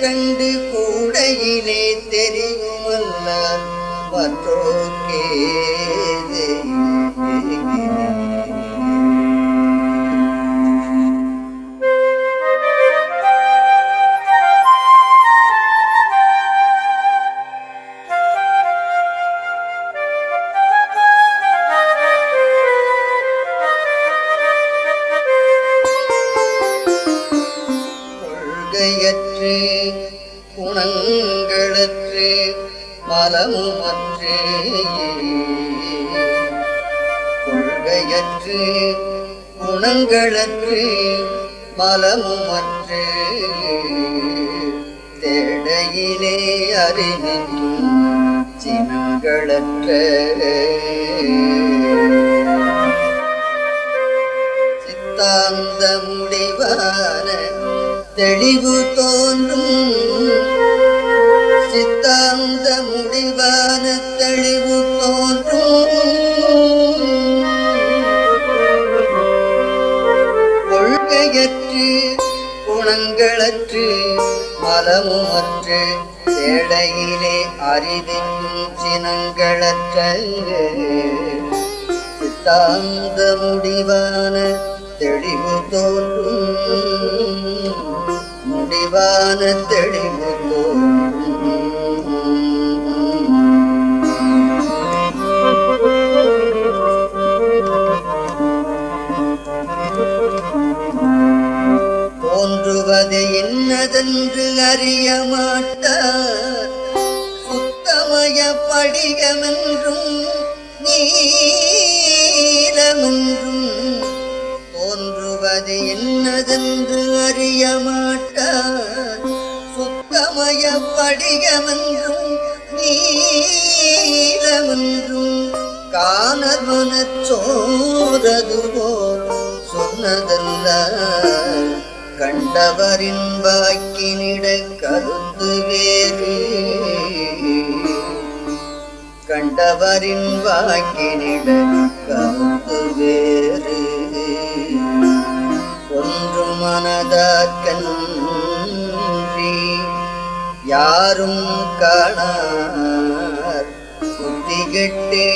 கண்டு கூடையிலே தெரியுமல்ல மற்றோர்க்கேது. கொள்கையற்று குணங்களற்று மலமுமற்று, கொள்கையற்று குணங்களற்று மலமுமற்று, தேடையிலே அறிவிக்கும் சினங்களற்ற, சித்தாந்த முடிவான தெளிவு தோன்றும், சித்தாந்த முடிவான தெளிவு தோன்றும், கொள்கையற்று குணங்களற்று மலமுமற்று, தேடையிலே அறிவிக்கும் சினங்களற்ற, சித்தாந்த முடிவான தெளிவு தோன்றும், முடிவான தெளிவு தோன்றும். தோன்றுவது இன்னதென்று அறிய மாட்டார், சுத்தமய படிகமென்றும் நீலமென்றும், தோன்றுவது என்னதென்று அறிய மாட்டார், சுத்தமய படிகமென்றும் நீலமென்றும், காணவனச் சோரது போல் சொன்னதல்ல, கண்டவரின் வாக்கினிட கருத்து வேறு, கண்டவரின் வாக்கினிட கருத்து வேறு, ஒன்று மனதாக்கன்றி யாரும் காணார், புத்தி கெட்டு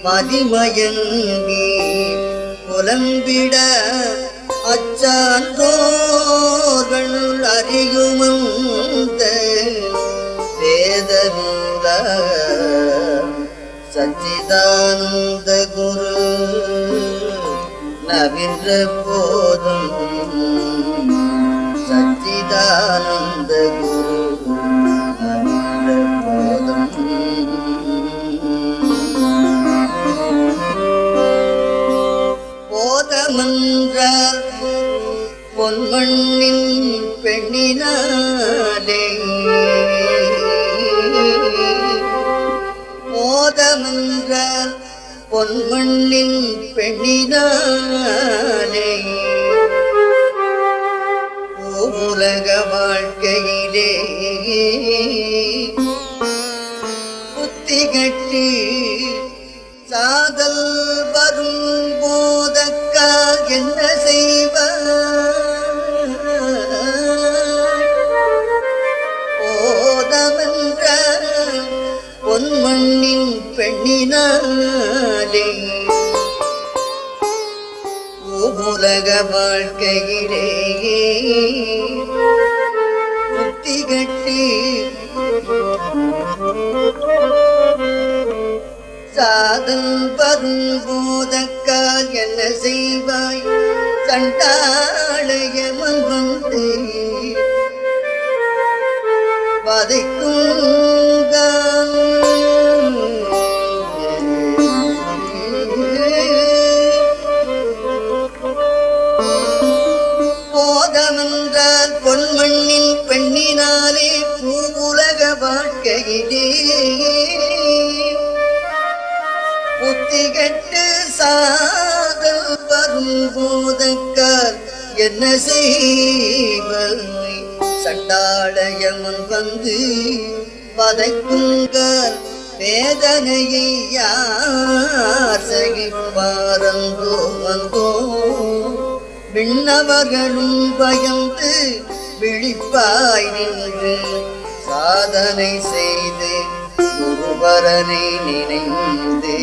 மதிமயங்கி புலம்பிட அச்சான்றோர்கள் அறியுமந்த வேத நூல சச்சிதானந்த குரு நவின்ற போதும், சச்சிதானந்த குரு நவின்ற போதும். போதமன்றால் பொன்மண்ணின் பெண்ணினாலே, போதமன்றால் பொன்மண்ணின் பெண்ணினாலே, உலக வாழ்க்கையிலே புத்தி கட்டி சாதல் வரும் போதக்கா என்ன செய்வார், போதமென்ற பொன்மண்ணின் பெண்ணினாலே, உலக வாழ்க்கையிலே புத்தி கட்டி சாதம் வரும் போதக்கால் என்ன செய்வாய், சண்டாளயமன் வந்து வதைக்கும் போதமென்றால் பொன்மண்ணின் வாழ்க்கையிலே புத்தி கெட்டு சாதல் வரும் போதக்கால் என்ன செய்வாய்? சண்டாளயமன் வந்து வதைக்குங்கால் வேதனையை யார் சகிப்பாரந்தோ வந்தோ? விண்ணவர்களும் பயந்து விழிப்பாய் நின்று சாதனை செய்து குருவரனை நினைந்து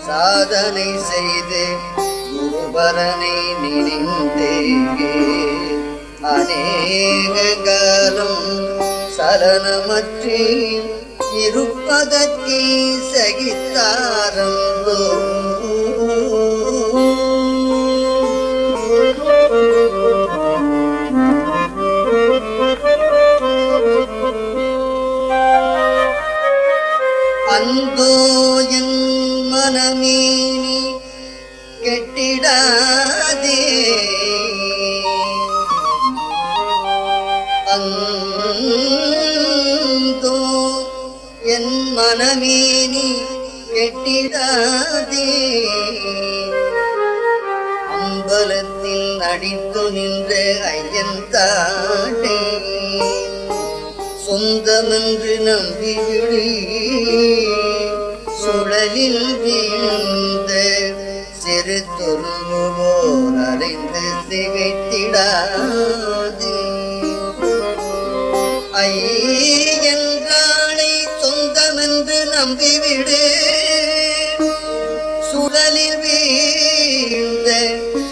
சாதனை செய்து குருவரனை நினைந்து அநேக காலம் சலனமற்றி இருப்பதற்கே சகித்தாரந்தோ? அந்தோ என் மனமேனி கெட்டிடாதே, அந்தோ என் மனமேனி கெட்டிடாதே. அம்பலத்தில் நடித்து நின்ற ஐயன் தானே சொந்தமென்று நம்பிவிழி சுழலில் வீழ்ந்த சிறு துரும்பு போல் அலைந்து திகைத்திடாது. ஐயன்றாளை சொந்தமென்று நம்பிவிடு சுழலில் வீழ்ந்த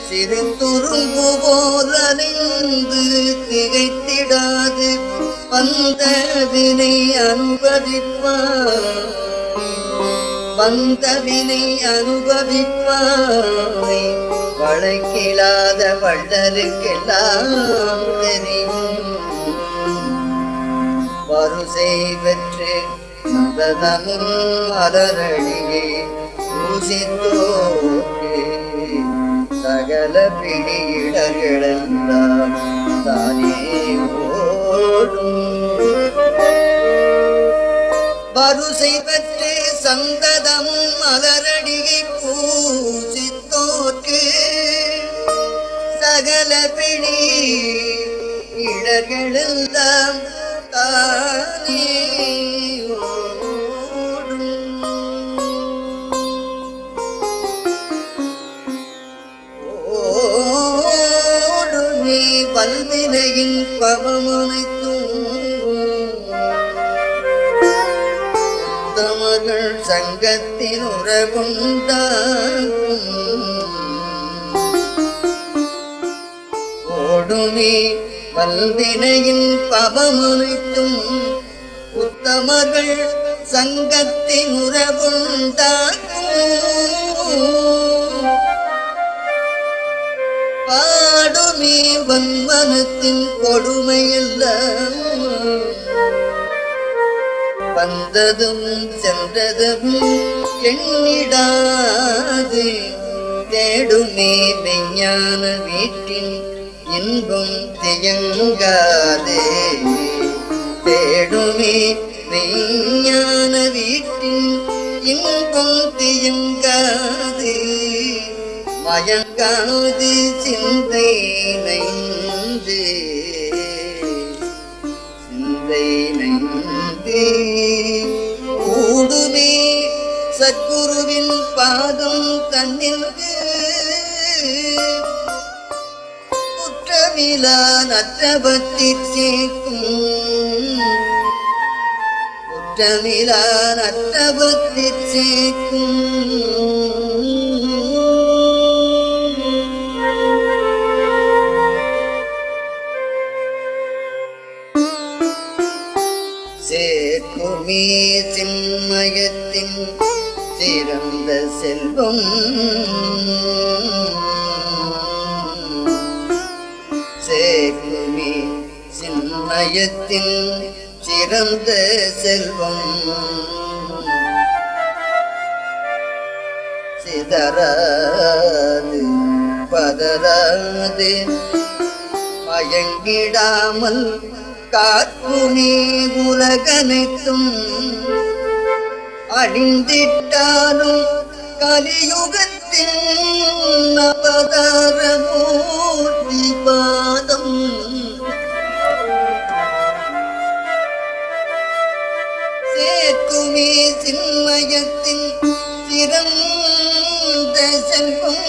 சிறு துரும்பு போல் அலைந்து திகைத்திடாது. வந்த வினை அனுபவிப்பாய், வந்த வினை அனுபவிப்பாய். வழக்கில்லாத வள்ளலுக்கெல்லாம் தெரியும். வருசை பெற்று சந்ததமும் மலரடியை பூசித்தோக்கு சகல பிடியிடர்களெல்லாம் தானே ஓடும். வருசை பெற்று சந்ததமும் மலரடியை பூசித்தோக்கு சகல பிடி இடர்களெல்லாம் தானே ஓடும். ஓடுமே வல்வினையின் பவமனைத்தும் உத்தமர்கள் சங்கத்தின் உறவுண்டாகும். ஓடுமே வல்வினையின் பவமனைத்தும் உத்தமர்கள் சங்கத்தின் உறவுண்டாகும். பாடுமே வன்மனத்தின் கொடுமையெல்லாம் வந்ததும் சென்றதும் எண்ணிடாது. தேடுமே மெய்ஞான வீட்டின் இன்பம் தியங்காதே. தேடுமே மெய்ஞான வீட்டின் இன்பம் தியங்காது. மயங்காது சிந்தை நைந்து சிந்தை நைந்து கூடுமே சத்குருவின் பாதம் தன்னில் குற்றமிலா நற்றபத்திற் சேர்க்கும். குற்றமிலா நற்றபத்திற் சேர்க்கும். சேர்க்குமே சின்மயத்தின் சிறந்த செல்வம். சேர்க்குமே சின்மயத்தின் சிறந்த செல்வம். சிதறாது பதறாது மயங்கிடாமல் காக்குனே உலகனைத்தும் அழிந்திட்டாலும் கலியுகத்தின் அவதார மூர்த்தி பாதம் சேர்க்குமே சின்மயத்தின் சிறந்த செல்வம்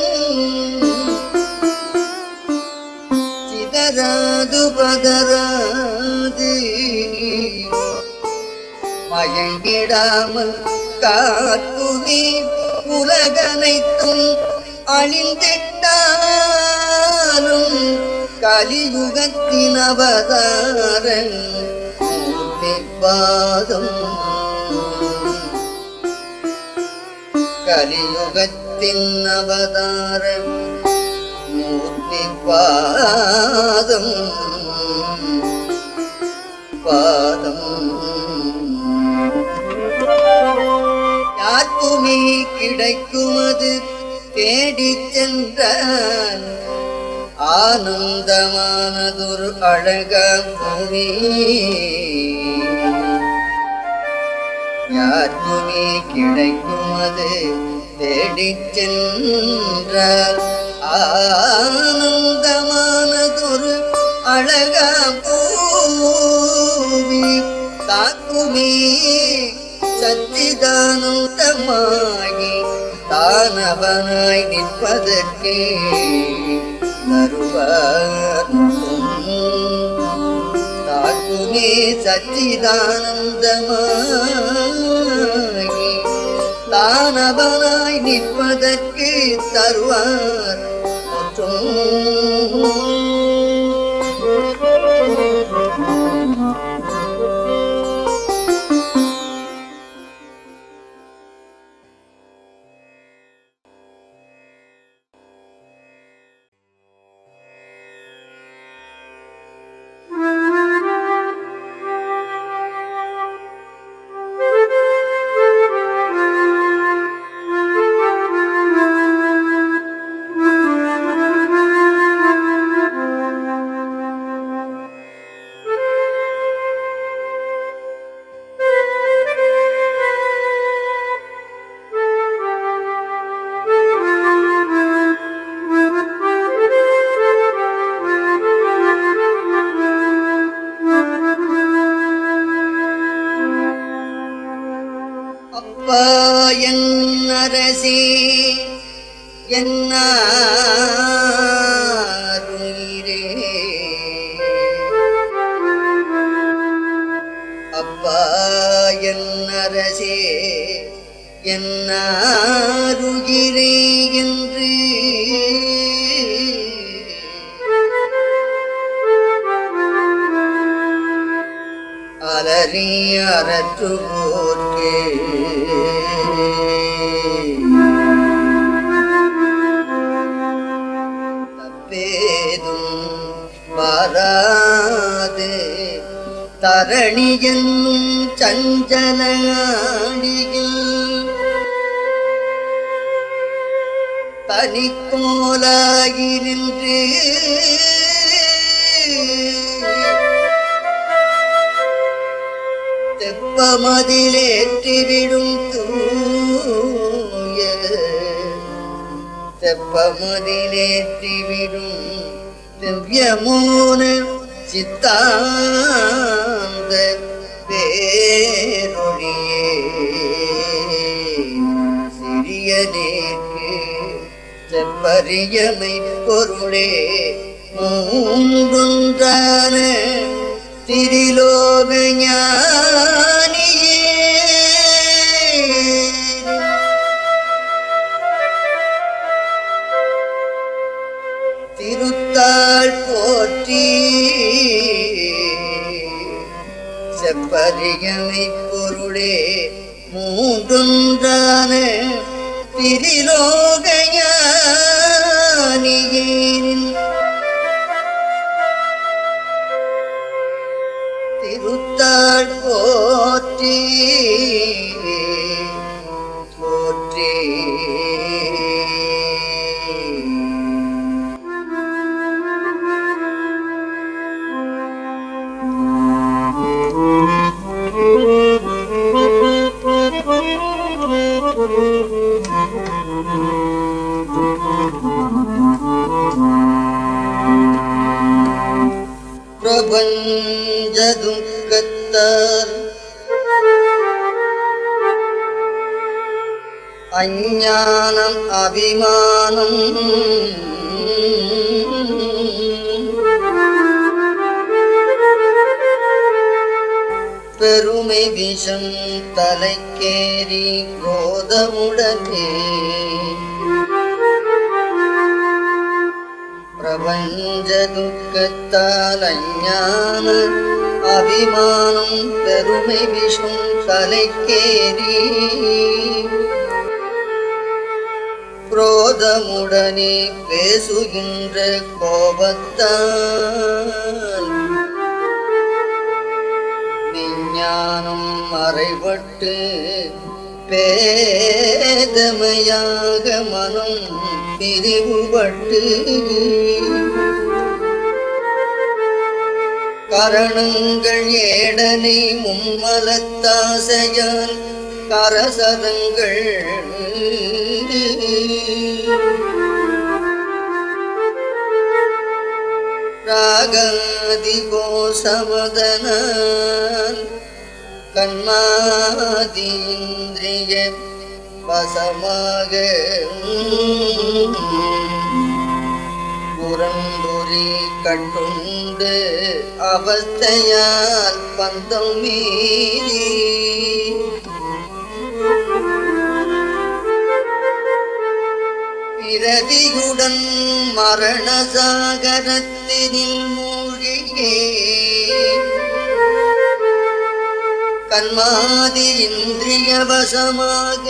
சிதறாது பதறாது மயங்கிடாமல் காக்குமே உலகனைத்தும் அழிந்திட்டாலும் கலியுகத்தின் அவதாரன் பாதம் கலியுகத்தின் அவதாரம் மூர்த்தி பாதம் பாதம் யாருக்குமே கிடைக்கும் அது தேடிச் சென்றான் ஆனந்தமானதொரு அழகாமே யாருக்குமே கிடைக்கும் அது தேடிச் சென்றால் ஆனந்தமானதொரு அழகா பூமி தாக்குமே சச்சிதானந்தமாகி தானவனாய் நிற்பதற்கே தாக்குமே சச்சிதானந்தமாகி தானவனாய் நிற்பதற்கு தருவார் என் அரசே என்னாருயிரே அப்பா என் அரசே என்னாருயிரே என்று அலறி அரற்றுவோர்க்கே தப்பேதும் வராது தரணி என்னும் சஞ்சலாடியில் தனிக்கோலாகி நின்று தெப்பமதிலேற்றிவிடும் தூய தெப்பமதிலேற்றிவிடும் திவ்யமோன சித்தாந்த பேரொழியே சிறியனேற்கு செப்பரியமை பொருளே மூன்றுன்றான திரிலோக ஞானியே திருத்தாள் போற்றி செப்பரியமை பொருளே மூன்றுன்றான திரிலோக ஞானியின் திருத்தாள் போற்றி போற்றி ஞானம் அபிமானம் பெருமை விஷம் தலைக்கேறி கோதமுடனே பிரபஞ்ச துக்கத்தால் அஞ்ஞான அபிமானம் பெருமை விஷம் தலைக்கேறி குரோதமுடனே பேசுகின்ற கோபத்தால் விஞ்ஞானம் மறைபட்டு பேதமையாக மனம் பிரிவுபட்டு கரணங்கள் ஏடனை மும்மலத்தாசையால் கரசதங்கள் ராகாதி கோசமதனால் கண்மாதி இந்திரிய வசமாக புறம்புரி கண்டுண்டு அவஸ்தையால் பந்தம் மீறி பிறவியுடன் மரண சாகரத்தினில் மூழ்கியே கண்மாதி இந்திரிய வசமாக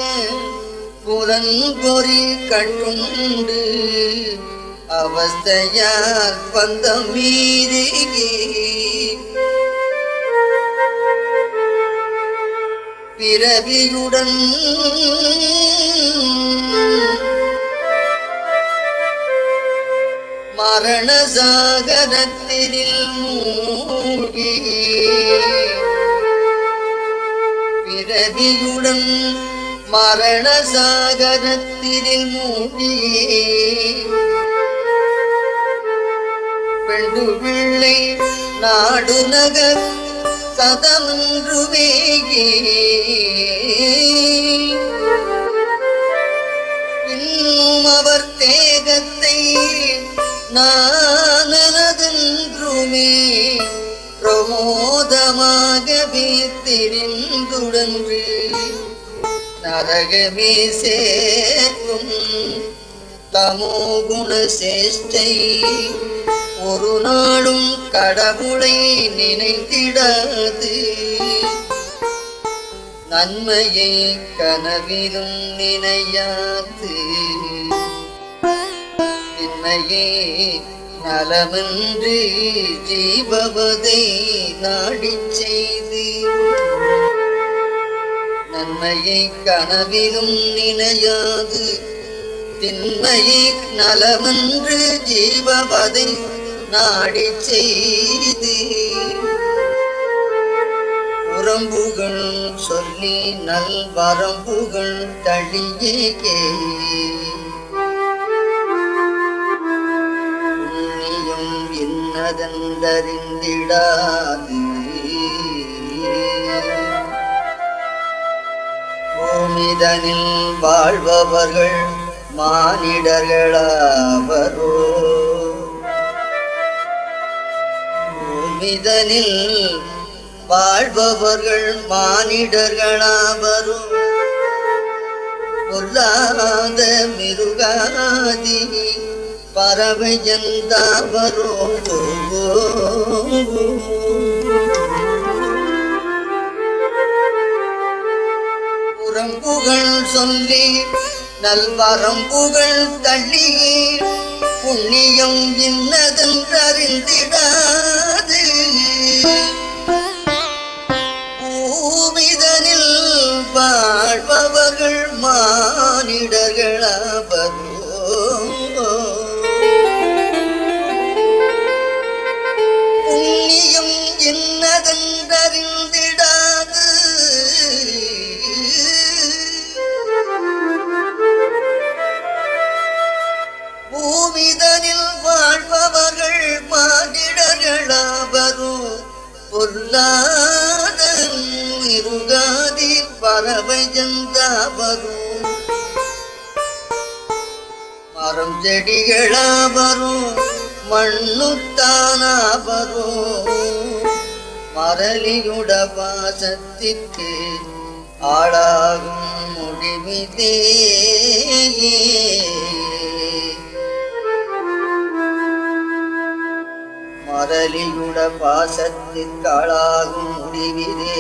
புலன்பொறி கண்டுண்டு அவஸ்தையால் பந்தம் மீறி பிறவியுடன் மரண சாகரத்தினில் மூழ்கி பிறவியுடன் மரண சாகரத்தினில் மூழ்கி பெண்டு பிள்ளை நாடு நகர் சதமன்றுவேகே இன்னும் அவர் தேகத்தை நானதென்றுமே பிரமோதமாக வீத்திரிந்துடன்று நரகமே சேர்க்கும் தமோ குண சேஷ்டை ஒரு நாளும் கடவுளை நினைத்திடாது நன்மையை கனவிலும் நினையாது என்னையே நலமென்று ஜீவவதை நாடிச் செய்து நன்மையை கனவிலும் நினையாது திண்மையை நலமென்று ஜீவவதை நாடிச் செய்து உறம்புகள் சொல்லி நல் வரம்புகள் தழியே புண்ணியம் இன்னதென்றறிந்திடாது பூமிதனில் வாழ்பவர்கள் மானிடர்களாவரோ பூமிதனில் வாழ்பவர்கள் மானிடர்களாவரோ பொல்லாத மிருகாதி பறவை எந்தாவரோ புறம்புகள் சொல்லி நல்வரம்புகள் தள்ளி புண்ணியம் இன்னதென்றறிந்திடாது பூமிதனில் வாழ்பவர்கள் மானிடர்களாவரோ புண்ணியம் இன்னதென்றறிந்திடாது பூமிதனில் வாழ்பவர்கள் மானிடர்களாவரோ பொல்லாத மிருகாதி பறவை எந்தாவரோ மரம் செடிகளா வரும் மண்ணுத்தானா வரும் மரளியுட பாசத்திற்கு ஆளாகும் முடிவிதே மரளியுட பாசத்திற்கு ஆளாகும் முடிவிதே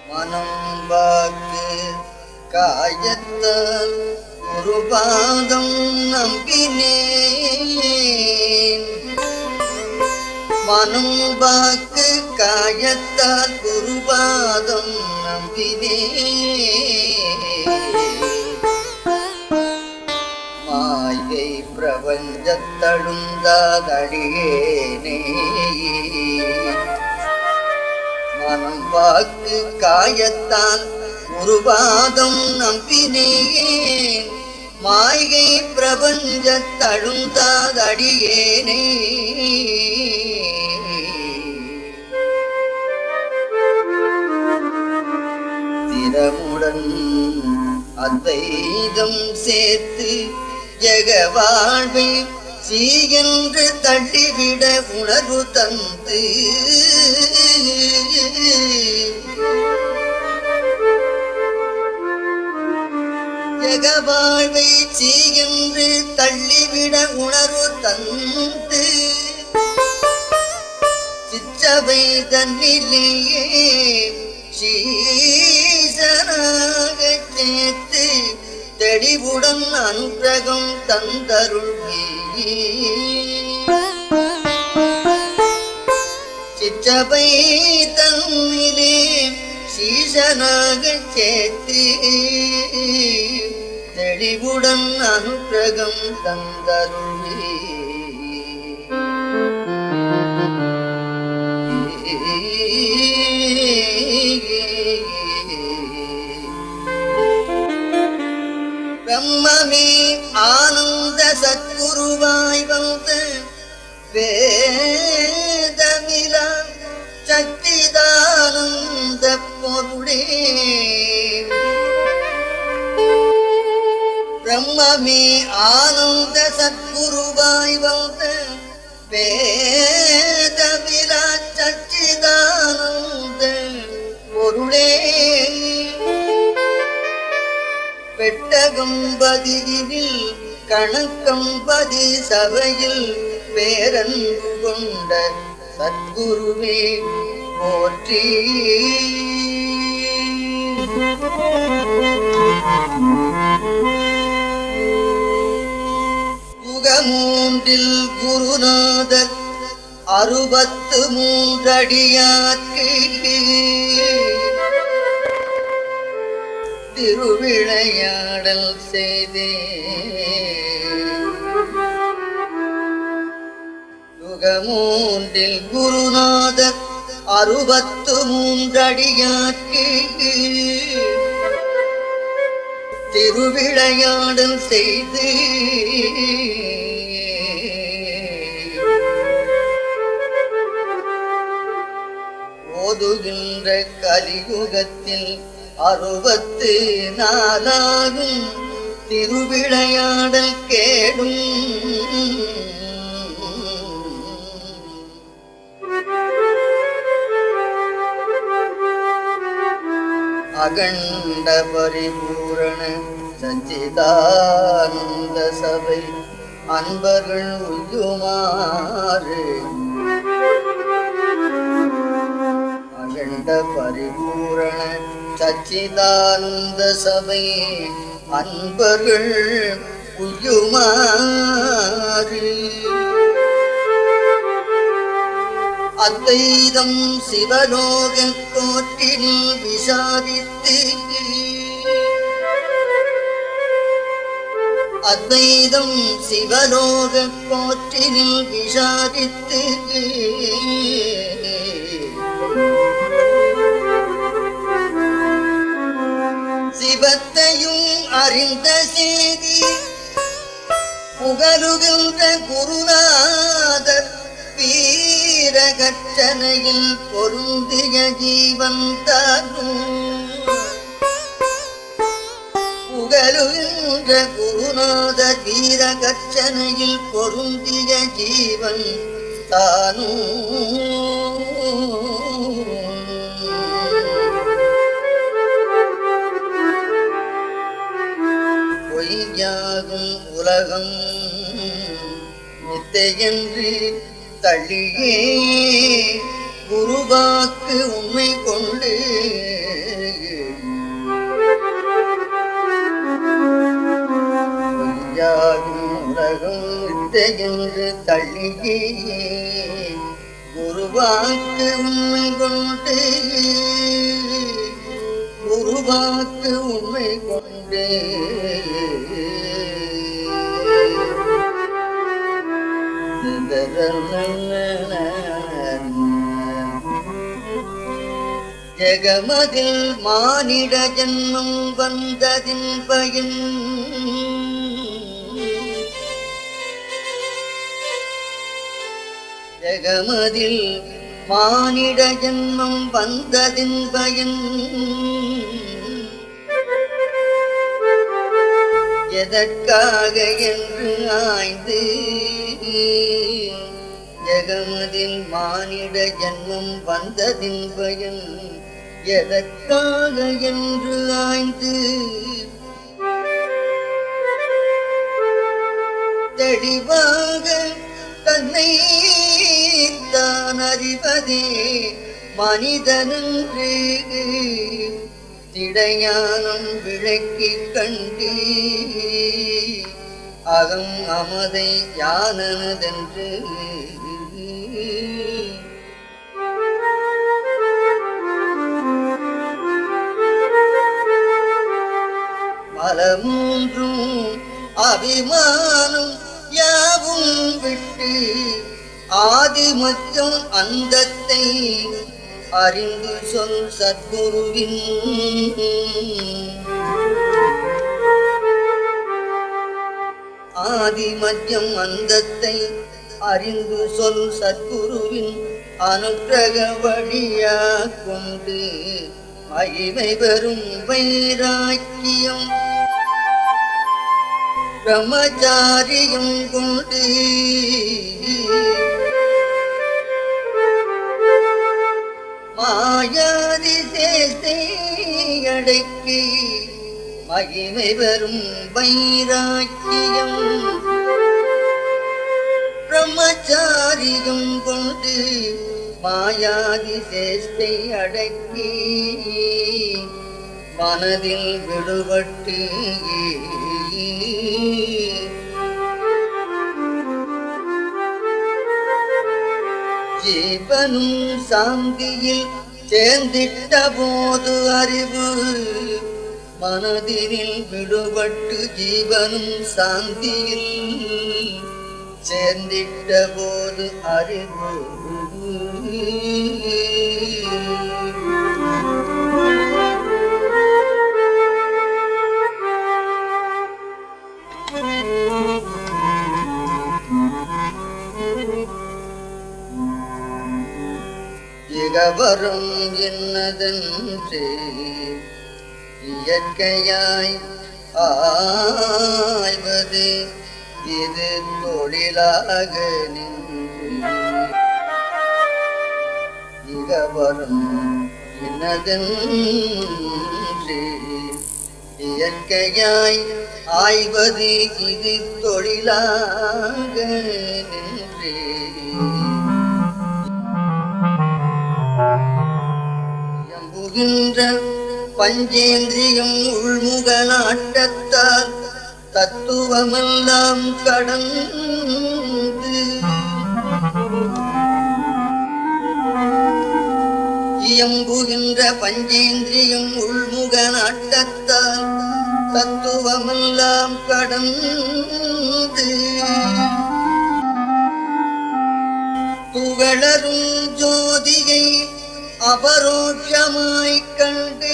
மனம் வாக்கு காயத்தால் ஒரு பாதம் நம்பினேன் மனம் வாக்கு காயத்தால் ஒரு பாதம் நம்பினேன் மாயை பிரபஞ்சத்தழுந்தாதடியேனே மனம் வாக்கு காயத்தான் உருவாதம் நம்பினேன் மாய்கை பிரபஞ்சத்தழுந்தாதடியேனே திறமுடன் அத்வைதம் சேர்த்து ஜெக வாழ்வை சீயென்று தள்ளிவிட உணர்வு தந்து ஜெக வாழ்வை சீயென்று தள்ளிவிட உணர்வு தந்து சிற்றவை தன்னிலேயே சீசனாக சேர்த்து தெளிவுடன் அனுகிரகம் தந்தருள்வி சிற்றபை தன்னிலே சீசனாக சேர்த்து தெளிவுடன் அனுகிரகம் தந்தருள்வி பிரம்மமே ஆனந்த சத்குருவாய் வந்த வேதமிலா சச்சிதானந்த பொருளே பிரம்மமே ஆனந்த சத்குருவாய் வந்த வேதமிலா சச்சிதானந்த பொருளே பெட்டகம்பதியில் கணக்கம்பதி சபையில் பேரன்பு கொண்ட சத்குருவே போற்றி யுகமூன்றில் குருநாதர் 63 அடியார்க்கு திருவிளையாடல் செய்தே யுகமூன்றில் குருநாதர் 63 அடியார்க்கு திருவிளையாடல் செய்து ஓதுகின்ற கலியுகத்தில் 64 திருவிளையாடல் கேடும் அகண்ட பரிபூரண சச்சிதானந்த சபை அன்பர்கள் உய்யுமாறு அகண்ட பரிபூரண சச்சிதானந்த சபை அன்பர்கள் உய்யுமாறு அத்வைதம் சிவலோக கோட்டில் விசாரித்து அத்வைதம் சிவலோக கோட்டில் விசாரித்து சிவத்தையும் அறிந்த செய்தி புகழுகின்ற குருநாதர் வீரகற்றனையில் பொருந்திய ஜீவன் தானும் புகழுகின்ற குருநாதர் வீரகற்றனையில் பொருந்திய ஜீவன் தானும் பொய்யாகும் உலகம் மித்தையென்று தள்ளியே குருவாக்கு உண்மை கொண்டு பொய்யாகும் உலகம் மித்தையென்று தள்ளியே குருவாக்கு உண்மை கொண்டு குருவாக்கு உண்மை கொண்டு ஜெகமதில் மானிட ஜன்மம் வந்ததின் பயன் ஜெகமதில் மானிட ஜன்மம் வந்ததின் பயன் எதற்காக என்று ஆய்ந்து ஜெகமதில் மானிட ஜன்மம் வந்ததின் பயன் எதற்காக என்று ஆய்ந்து தெளிவாக தன்னை தான் அறிவதே மனிதனன்று திடையானம் விளக்கிக் கண்டு அகம் அமதை யானதென்று மலமூன்றும் அபிமானம் யாவும் விட்டு ஆதிமச்சம் அந்தத்தை அறிந்து சொல் சத்குருவின் ஆதிமத்தியம் அந்தத்தை அறிந்து சொல் சத்குருவின் அனுக்கிரக வழியா கொண்டு மகிமை பெறும் வைராக்கியம் பிரம்மச்சாரியம் கொண்டு மாயாதி சேத்தை அடக்கி மகிமை பெறும் வைராக்கியம் பிரம்மச்சாரியம் கொண்டு மாயாதி சேஷ்டை அடக்கி மனதில் விடுபட்டு ஜீவனும் சாந்தியில் சேர்ந்திட்ட போது அறிவு மனதினில் விடுபட்டு ஜீவனும் சாந்தியில் சேர்ந்திட்ட போது அறிவு இகவரும் என்னதென்று இயற்கையாய் ஆய்வது இது தொழிலாக நின்று இகவரும் என்னதென்று இயற்கையாய் ஆய்வது இது தொழிலாக நின்று எம்புகின்ற பஞ்சேந்திரியம் உள்முக நாட்டத்தால் தத்துவமெல்லாம் கடந்து இயம்புகின்ற பஞ்சேந்திரியம் உள்முக நாட்டத்தால் தத்துவமெல்லாம் கடந்து துகளரும் ஜோதியை அபரோட்சமாய்க் கண்டு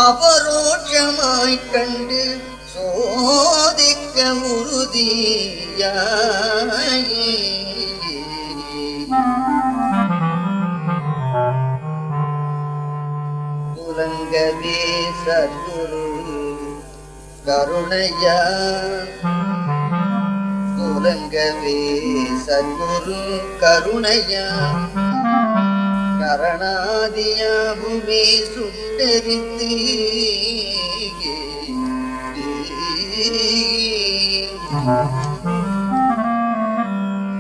அபரோட்சமாய்க் கண்டு சோதிக்க உறுதியாயி துலங்கவே சத்குரு கருணையா துலங்கவே சத்குரு கருணையா கரணாதியாகுமே சுட்டரித்து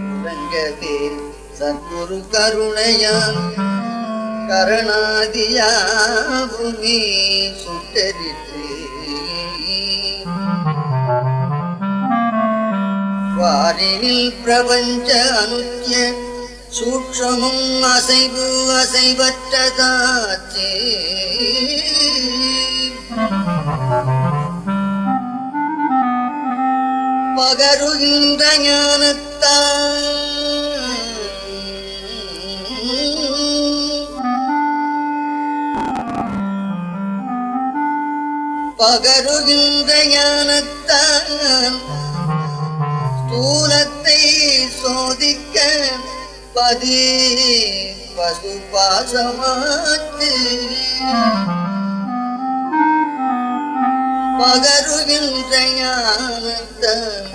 துலங்கவே சத்குரு கருணையா கரணாதியாகுமே சுட்டரித்து வாரினில் பிரபஞ்ச அனுத்திய சூட்சமும் அசைவு அசைவற்றதாச்சே பகருகின்ற ஞானத்தான் பகருகின்ற ஞானத்தான் ஸ்தூலத்தை சோதிக்க பதி பசுபாசமாத்து பகருகின்ற ஞானத்தான்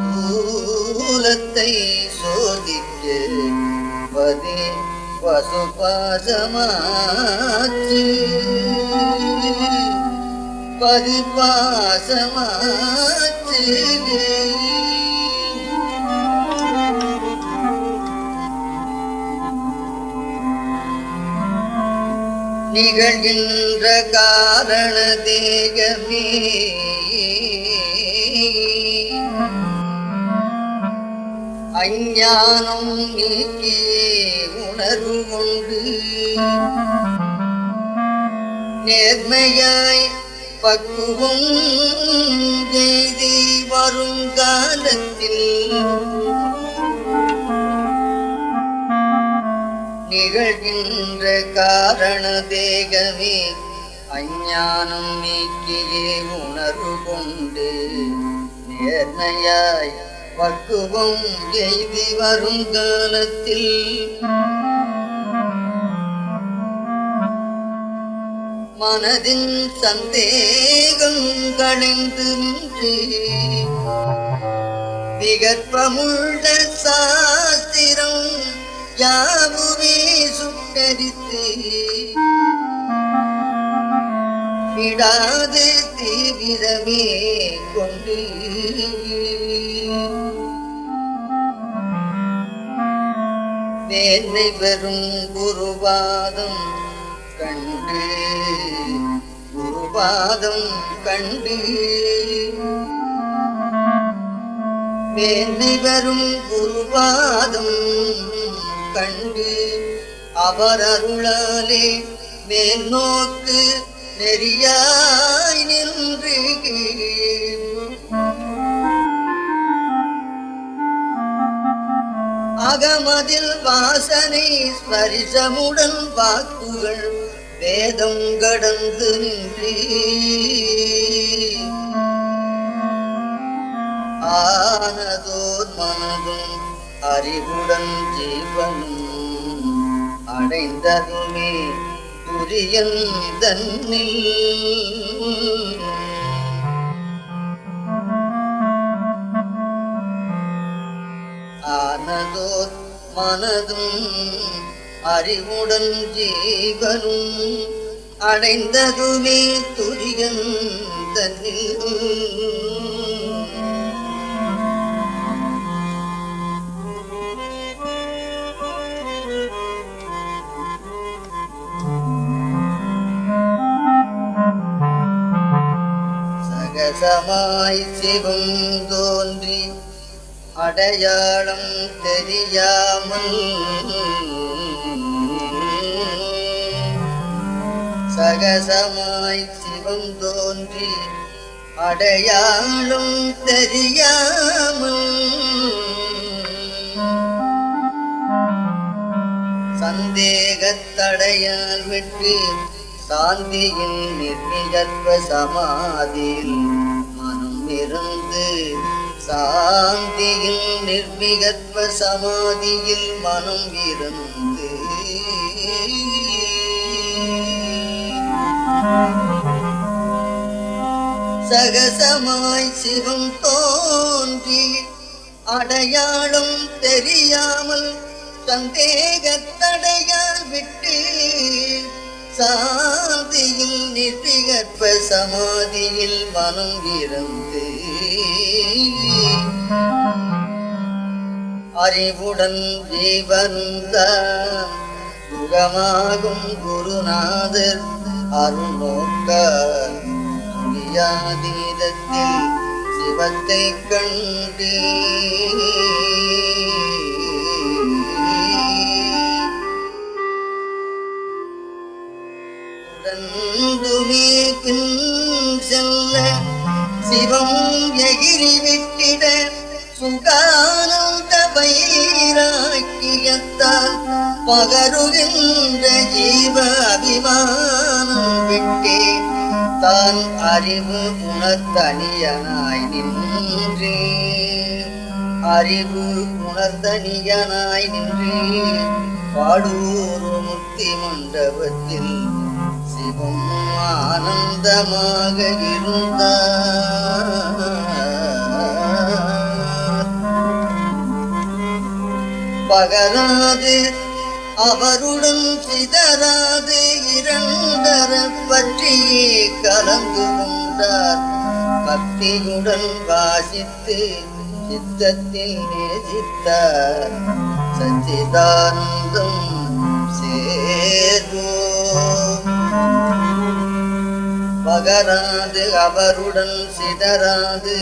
ஸ்தூலத்தை சோதிக்க பதி பசுபாசமாத்து பதிபாசமாத்து நிகழ்கின்ற காரண தேகமே அஞ்ஞானம் நீக்கி உணர்வு கொண்டு நேர்மையாய் பக்குவம் செய்தி வருங்காலத்தில் நிகழ்கின்ற காரண தேகமே அஞ்ஞானம் நீக்கியே உணர்வு கொண்டு நேர்மையாய் பக்குவம் செய்தி வருங்காலத்தில் மனதின் சந்தேகம் களைந்து நின்று விகற்பமுள்ள சாஸ்திரம் யாவுமே சுட்டரித்து விடாது தீவிரமே கொண்டு மேன்மை பெறும் குருவாதம் கண்டு குருபாதம் கண்டு மேன்மை வரும் குருபாதம் கண்டு அவர் அருளாலே மேல்நோக்கு நெறியாய் நின்று அகமதில் வாசனை ஸ்பரிசமுடன் வாக்குகள் வேதம் கடந்து நின்று ஆனதோர் மனதும் அறிவுடன் ஜீவனும் அடைந்ததுமே துரியன் தன்னில் ஆனதோர் மனதும் அறிவுடன் ஜீவனும் அடைந்ததுமே துரியன் தன்னில் சகசமாய் சிவம் தோன்றி அடையாளம் தெரியாமல் சகசமாய் சிவம் தோன்றி அடையாளம் தெரியாமல் சந்தேகத்தடையால் விட்டு சாந்தியில் நிர்விகற்ப சமாதியில் மனம் இருந்து சாந்தியில் நிர்விகற்ப சமாதியில் மனம் இருந்து சகசமாய் சிவம் தோன்றி அடையாளம் தெரியாமல் சந்தேகத்தடையால் விட்டு சாந்தியில் நிர்விகற்ப சமாதியில் மனம் இருந்து அறிவுடன் ஜீவனுந்தான் சுகமாகும் குருநாதர் அருள்நோக்க முடியாதீதத்தில் சிவத்தை கண்டு உடந்துமே பின் செல்ல சிவம் எகிரி விட்டிட சுகானந்த வைராக்கியத்தால் பகருகின்ற ஜீவ அபிமானம் விட்டே தான் அறிவு உணர்த்தனியனாய் நின்றே அறிவு உணர்த்தனியனாய் நின்றே பாடூர் முக்தி மண்டபத்தில் சிவம் ஆனந்தமாக இருந்தார். பகராது அவருடன் சிதறாது இரண்டர பற்றியே கலந்து கொண்டார். பக்தியுடன் வாசித்து சித்தத்தில் நேசித்தார். சச்சிதானந்தம் சேர்வோ பகராது அவருடன் சிதறாது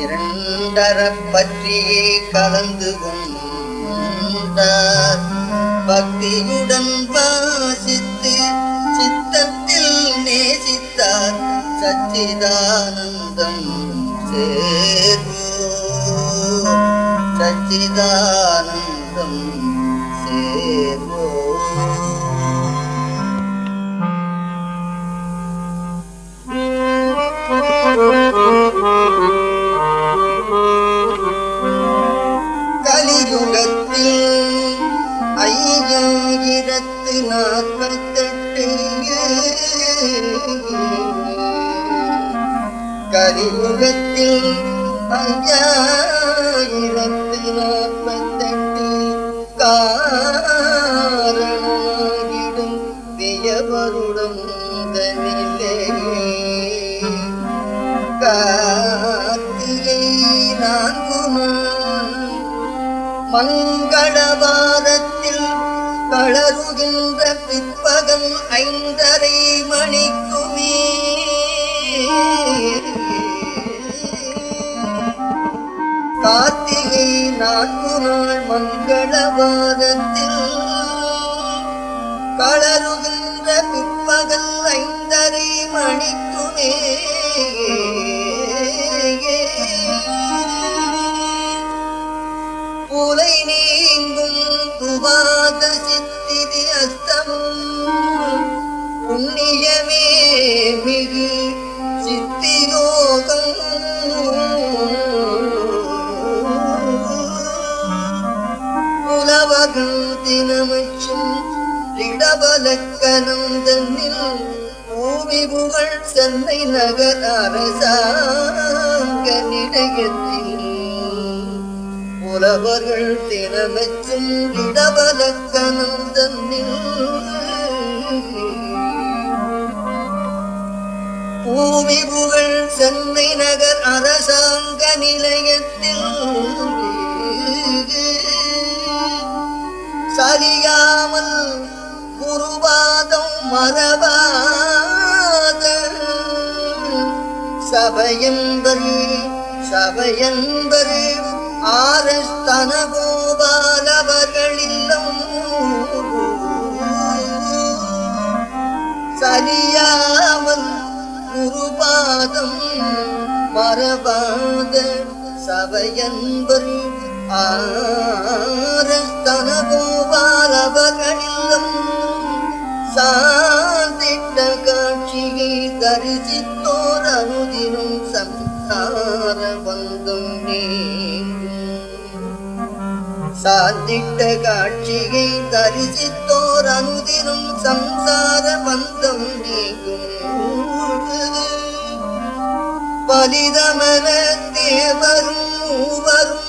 இரண்டர பற்றியே கலந்து கொண்டார். பக்தியுடன் வாசித்து சித்தத்தில் நேசித்தார். சச்சிதானந்தம் சேர்வோ சச்சிதானந்தம் சேர்வோ. கலியுகத்தில் 5048 கலியுகத்தில் 5048 காரணமாகிடும் வியவருடம் தனிலே கார்த்திகை 4 மங்களவாரத்தில் களருகின்ற பிற்பகல் 5:30 மணிக்குமே கார்த்திகை 4 நாள் மங்களவாரத்தில் களருகின்ற பிற்பகல் 5:30 மணிக்குமே புலை நீங்கும் துவாத சித்திதி அஸ்தமும் புண்ணியமே மிகு சித்தியோகம் புலவகம் தினமச்சும் இடபலக்கணம் தன்னில் பூமி புகழ் சென்னை நகர் அரசாங்க நிலையத்தில் புலவர்கள் தினமெச்சும் இடபலக்கணம் தன்னில் பூமி புகழ் சென்னை நகர் அரசாங்க நிலையத்தில் சலியாமல் குருவாதம் மரபாத சபையன்பர் ஆரஸ்தன கோபாலவர்களில்லம் சலியாமல் குருபாதம் மரபாத சபையன்பர் ஆரஸ்தன கோபாலவர்களில்லம் அவர்களிலும் சாந்திட்ட காட்சியை தரிசித்தோர் அனுதினும் சம்சார பந்தம் நீங்கும். சாந்திட்ட காட்சியை தரிசித்தோர் அனுதினும் சம்சார பந்தம் நீங்கும். பலிதமன தேவரும் மூவரும்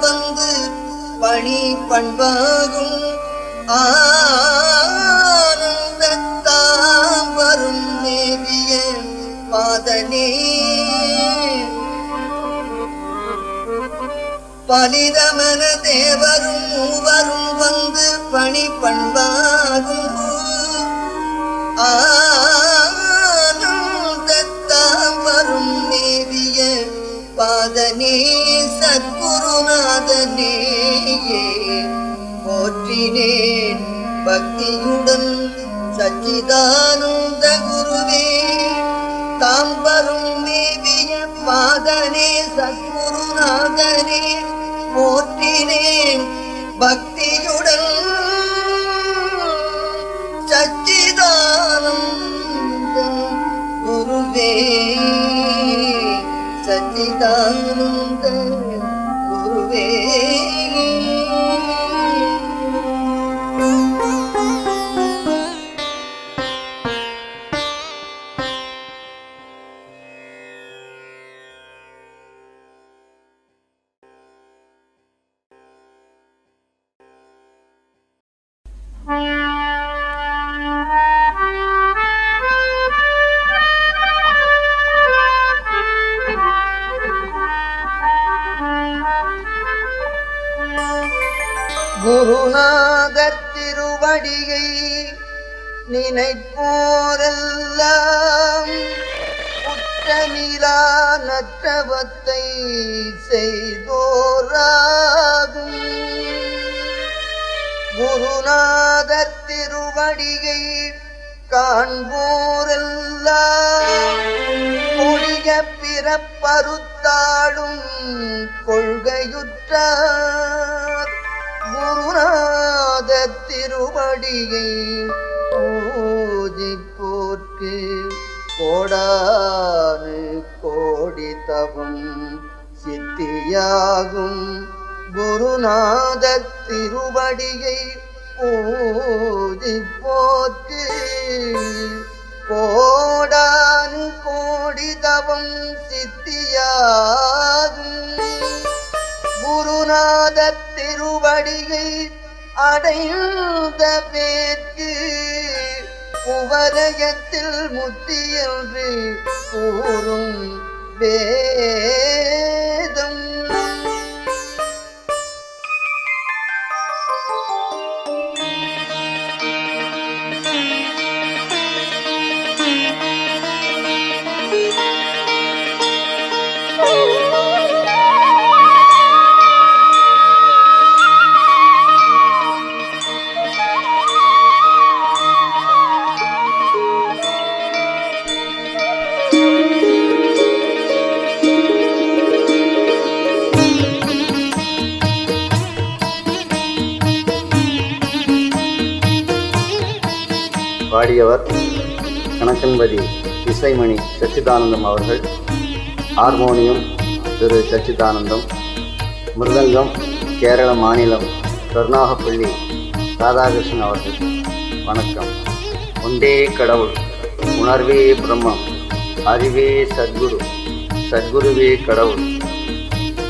வந்து பணி பண்பாகும் ஆனந்தத்தாம் வரும் மேவிய பாதனே. பலிதமன தேவரும் மூவரும் வந்து பணி பண்பாகும் ஆனந்தத்தாம் வரும் மேவிய பாதனே. சத்குருநாதனே போற்றினேன் பக்தியுடன் சச்சிதானந்த குருவே. தாம் வரும் மேவிய பாதனே சத்குருநாதனே போற்றினேன் பக்தியுடன் சச்சிதானந்த குருவே. சச்சிதானந்த குருவே. குருநாதர் திருவடியை நினைப்போரெல்லாம் குற்றமிலா நற்றவத்தை செய்தோராகும். குருநாதர் திருவடியை காண்போரெல்லாம் கொடிய பிறப்பறுத்தாளும் கொள்கையுற்றார். குருநாத திருவடியை பூஜிப்போர்க்கு கோடானு கோடி தவம் சித்தியாகும். குருநாத திருவடியை பூஜிப்போர்க்கு கோடானு கோடி தவம் சித்தியாகும். குருநாத திருவடியை அடைந்த பேர்க்கு உவரயத்தில் முத்தி என்று கூறும் வேதம். பாடியவர் கணக்கன்பதி இசைமணி சச்சிதானந்தம் அவர்கள். ஹார்மோனியம் திரு சச்சிதானந்தம். மிருதங்கம் கேரள மாநிலம் கருணாகப்பள்ளி ராதாகிருஷ்ணன் அவர்கள். வணக்கம். ஒன்றே கடவுள், உணர்வே பிரம்மம், அறிவே சத்குரு, சத்குருவே கடவுள்,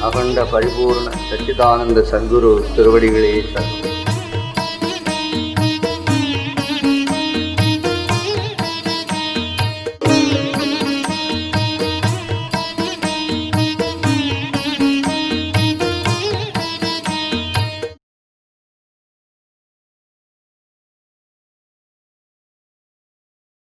அகண்ட பரிபூர்ண சச்சிதானந்த சத்குரு திருவடிகளே சத்குரு.